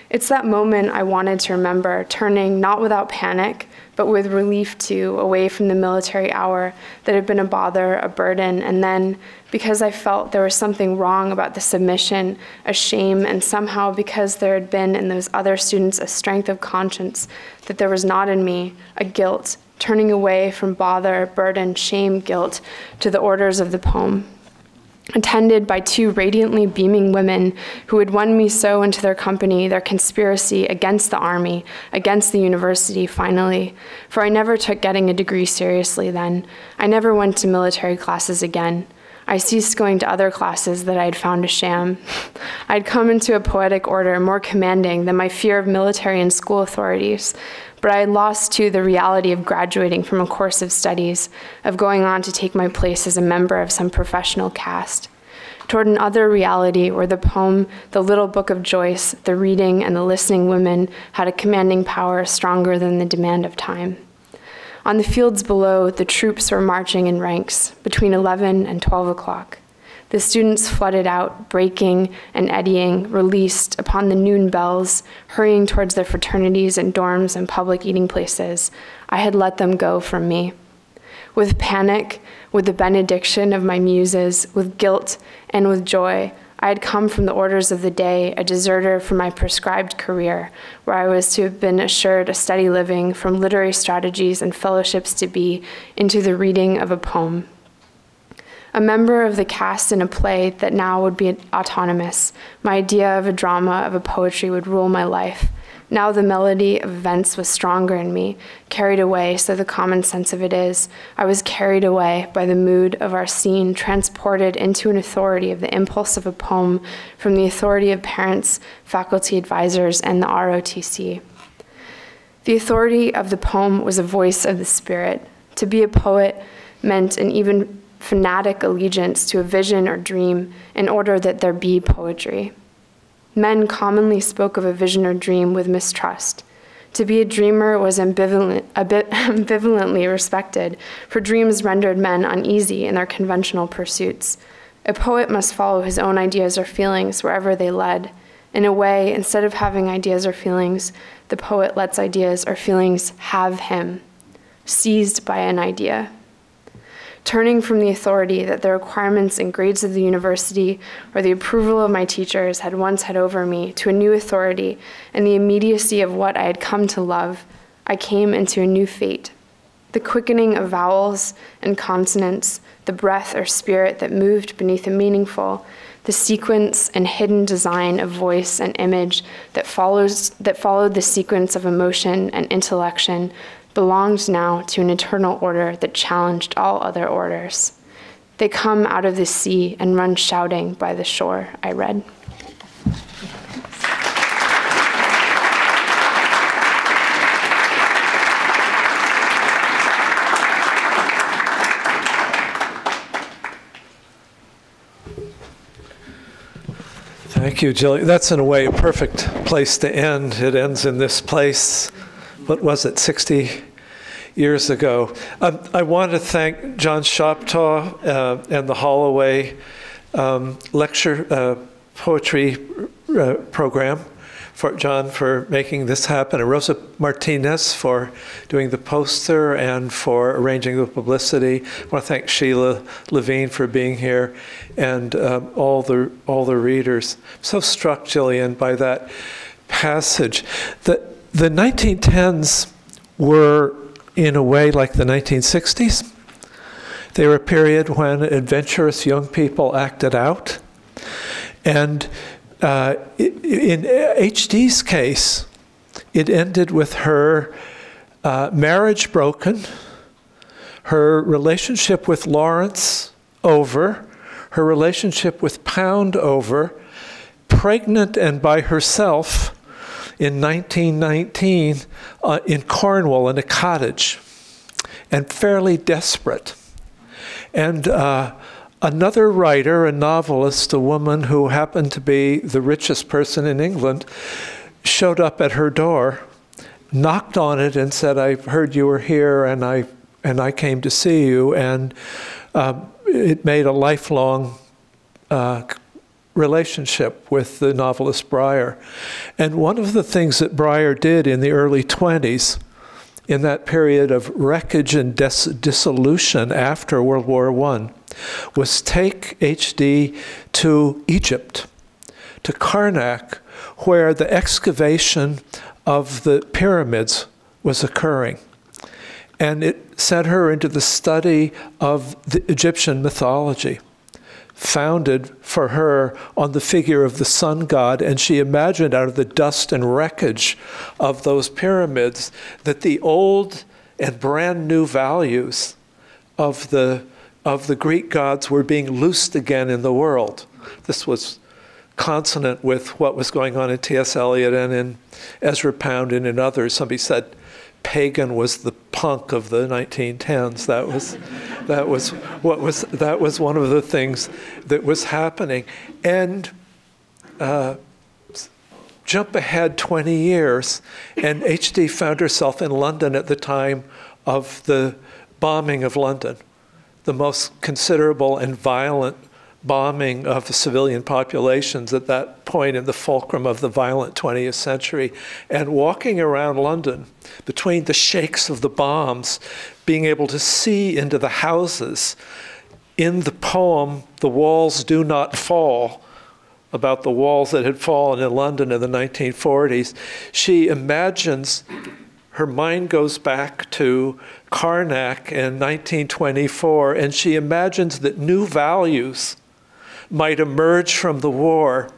It's that moment I wanted to remember, turning not without panic, but with relief too, away from the military hour that had been a bother, a burden, and then, because I felt there was something wrong about the submission, a shame, and somehow because there had been in those other students a strength of conscience that there was not in me, a guilt, turning away from bother, burden, shame, guilt, to the orders of the poem. Attended by two radiantly beaming women who had won me so into their company, their conspiracy against the army, against the university, finally. For I never took getting a degree seriously then. I never went to military classes again. I ceased going to other classes that I had found a sham. I had come into a poetic order more commanding than my fear of military and school authorities, but I had lost, too, the reality of graduating from a course of studies, of going on to take my place as a member of some professional caste, toward an other reality where the poem, the little book of Joyce, the reading and the listening women had a commanding power stronger than the demand of time. On the fields below, the troops were marching in ranks between 11 and 12 o'clock. The students flooded out, breaking and eddying, released upon the noon bells, hurrying towards their fraternities and dorms and public eating places. I had let them go from me. With panic, with the benediction of my muses, with guilt and with joy, I had come from the orders of the day, a deserter from my prescribed career, where I was to have been assured a steady living, from literary strategies and fellowships to be, into the reading of a poem. A member of the cast in a play that now would be autonomous, my idea of a drama, of a poetry would rule my life. Now the melody of events was stronger in me, carried away, so the common sense of it is, I was carried away by the mood of our scene, transported into an authority of the impulse of a poem from the authority of parents, faculty advisors, and the ROTC. The authority of the poem was a voice of the spirit. To be a poet meant an even fanatic allegiance to a vision or dream in order that there be poetry. Men commonly spoke of a vision or dream with mistrust. To be a dreamer was ambivalently respected, for dreams rendered men uneasy in their conventional pursuits. A poet must follow his own ideas or feelings wherever they led. In a way, instead of having ideas or feelings, the poet lets ideas or feelings have him, seized by an idea. turning from the authority that the requirements and grades of the university or the approval of my teachers had once had over me to a new authority and the immediacy of what I had come to love, I came into a new fate. The quickening of vowels and consonants, the breath or spirit that moved beneath the meaningful, the sequence and hidden design of voice and image that followed the sequence of emotion and intellection belonged now to an eternal order that challenged all other orders. They come out of the sea and run shouting by the shore, I read. Thank you, Jillian. That's in a way a perfect place to end. It ends in this place. What was it, 60 years ago? I want to thank John Shoptaw and the Holloway lecture poetry program, for John for making this happen, and Rosa Martinez for doing the poster and for arranging the publicity. I want to thank Sheila Levine for being here, and all the readers. I'm so struck, Jillian, by that passage. The 1910s were, in a way, like the 1960s. They were a period when adventurous young people acted out. And in HD's case, it ended with her marriage broken, her relationship with Lawrence over, her relationship with Pound over, pregnant and by herself in 1919 in Cornwall in a cottage, and fairly desperate. And another writer, a novelist, a woman who happened to be the richest person in England, showed up at her door, knocked on it and said, "I heard you were here and I came to see you." And it made a lifelong relationship with the novelist Breyer. And one of the things that Breyer did in the early 20s, in that period of wreckage and dissolution after World War I, was take HD to Egypt, to Karnak, where the excavation of the pyramids was occurring. And it sent her into the study of the Egyptian mythology, founded for her on the figure of the sun god, and she imagined out of the dust and wreckage of those pyramids that the old and brand new values of the Greek gods were being loosed again in the world. This was consonant with what was going on in T.S. Eliot and in Ezra Pound and in others. Somebody said pagan was the punk of the 1910s. That was one of the things that was happening. And jump ahead 20 years, and HD found herself in London at the time of the bombing of London, the most considerable and violent bombing of the civilian populations at that point in the fulcrum of the violent 20th century. And walking around London between the shakes of the bombs, being able to see into the houses. In the poem, "The Walls Do Not Fall," about the walls that had fallen in London in the 1940s, she imagines, her mind goes back to Karnak in 1924, and she imagines that new values might emerge from the war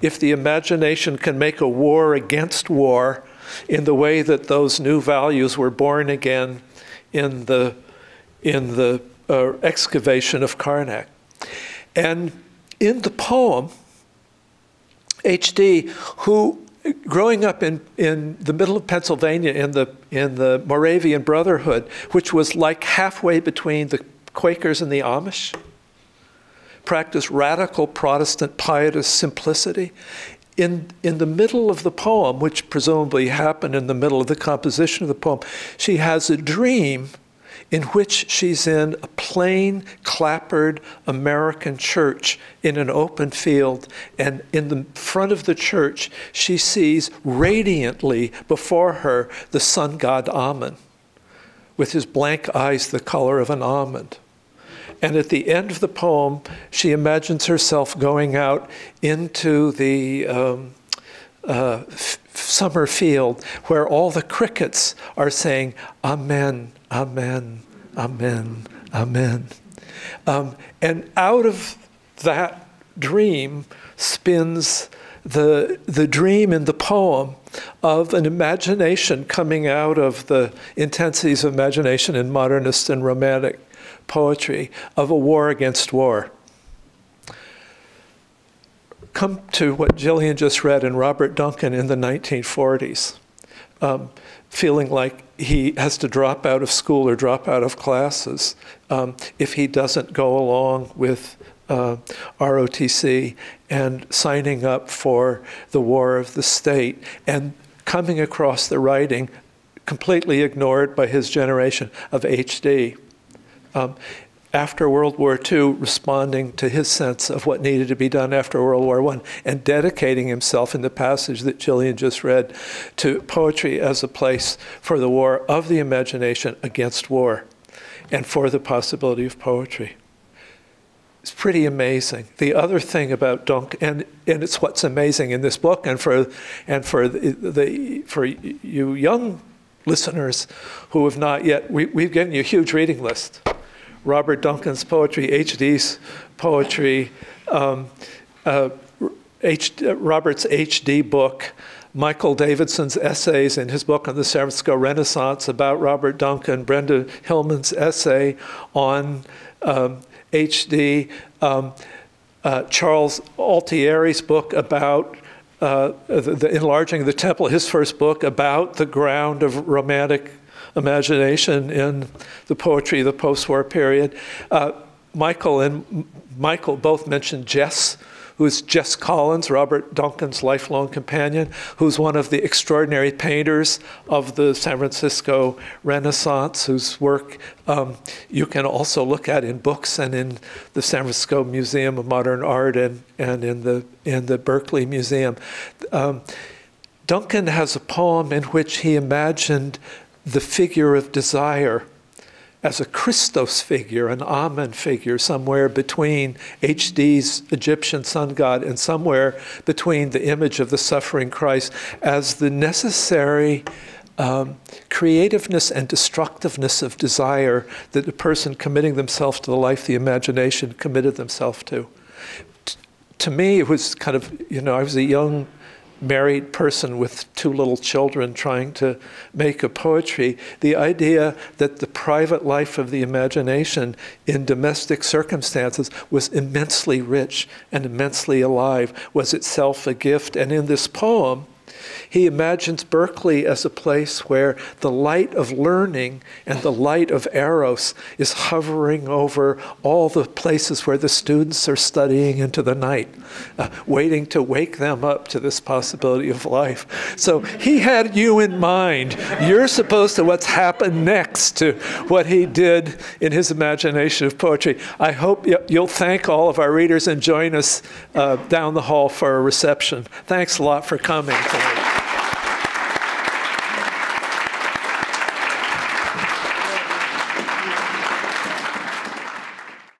if the imagination can make a war against war in the way that those new values were born again in the excavation of Karnak. And in the poem, HD, who growing up in the middle of Pennsylvania in the Moravian Brotherhood, which was like halfway between the Quakers and the Amish, practiced radical Protestant pietist simplicity. In the middle of the poem, which presumably happened in the middle of the composition of the poem, she has a dream in which she's in a plain, clappered American church in an open field. And in the front of the church, she sees radiantly before her the sun god Amun, with his blank eyes the color of an almond. And at the end of the poem, she imagines herself going out into the summer field where all the crickets are saying, Amen, Amen, Amen, Amen. And out of that dream spins the dream in the poem of an imagination coming out of the intensities of imagination in modernist and romantic poetry of a war against war. Come to what Jillian just read in Robert Duncan in the 1940s, feeling like he has to drop out of school or drop out of classes if he doesn't go along with ROTC and signing up for the War of the State, and coming across the writing completely ignored by his generation of HD. After World War II, responding to his sense of what needed to be done after World War I, and dedicating himself in the passage that Jillian just read to poetry as a place for the war of the imagination against war, and for the possibility of poetry. It's pretty amazing. The other thing about Duncan, and it's what's amazing in this book, and for you young listeners who have not yet, we've given you a huge reading list. Robert Duncan's poetry, HD's poetry, Robert's HD book, Michael Davidson's essays in his book on the San Francisco Renaissance about Robert Duncan, Brenda Hillman's essay on HD, Charles Altieri's book about the Enlarging the Temple, his first book about the ground of romantic imagination in the poetry of the post-war period. Michael and Michael both mentioned Jess, who is Jess Collins, Robert Duncan's lifelong companion, who's one of the extraordinary painters of the San Francisco Renaissance, whose work you can also look at in books and in the San Francisco Museum of Modern Art and in the Berkeley Museum. Duncan has a poem in which he imagined the figure of desire as a Christos figure, an Amen figure, somewhere between HD's Egyptian sun god and somewhere between the image of the suffering Christ, as the necessary creativeness and destructiveness of desire that the person committing themselves to the life the imagination committed themselves to. To me, it was kind of, I was a young married person with 2 little children trying to make a poetry. The idea that the private life of the imagination in domestic circumstances was immensely rich and immensely alive was itself a gift. And in this poem, he imagines Berkeley as a place where the light of learning and the light of Eros is hovering over all the places where the students are studying into the night, waiting to wake them up to this possibility of life. So he had you in mind. You're supposed to what's happened next to what he did in his imagination of poetry. I hope you'll thank all of our readers and join us down the hall for a reception. Thanks a lot for coming tonight.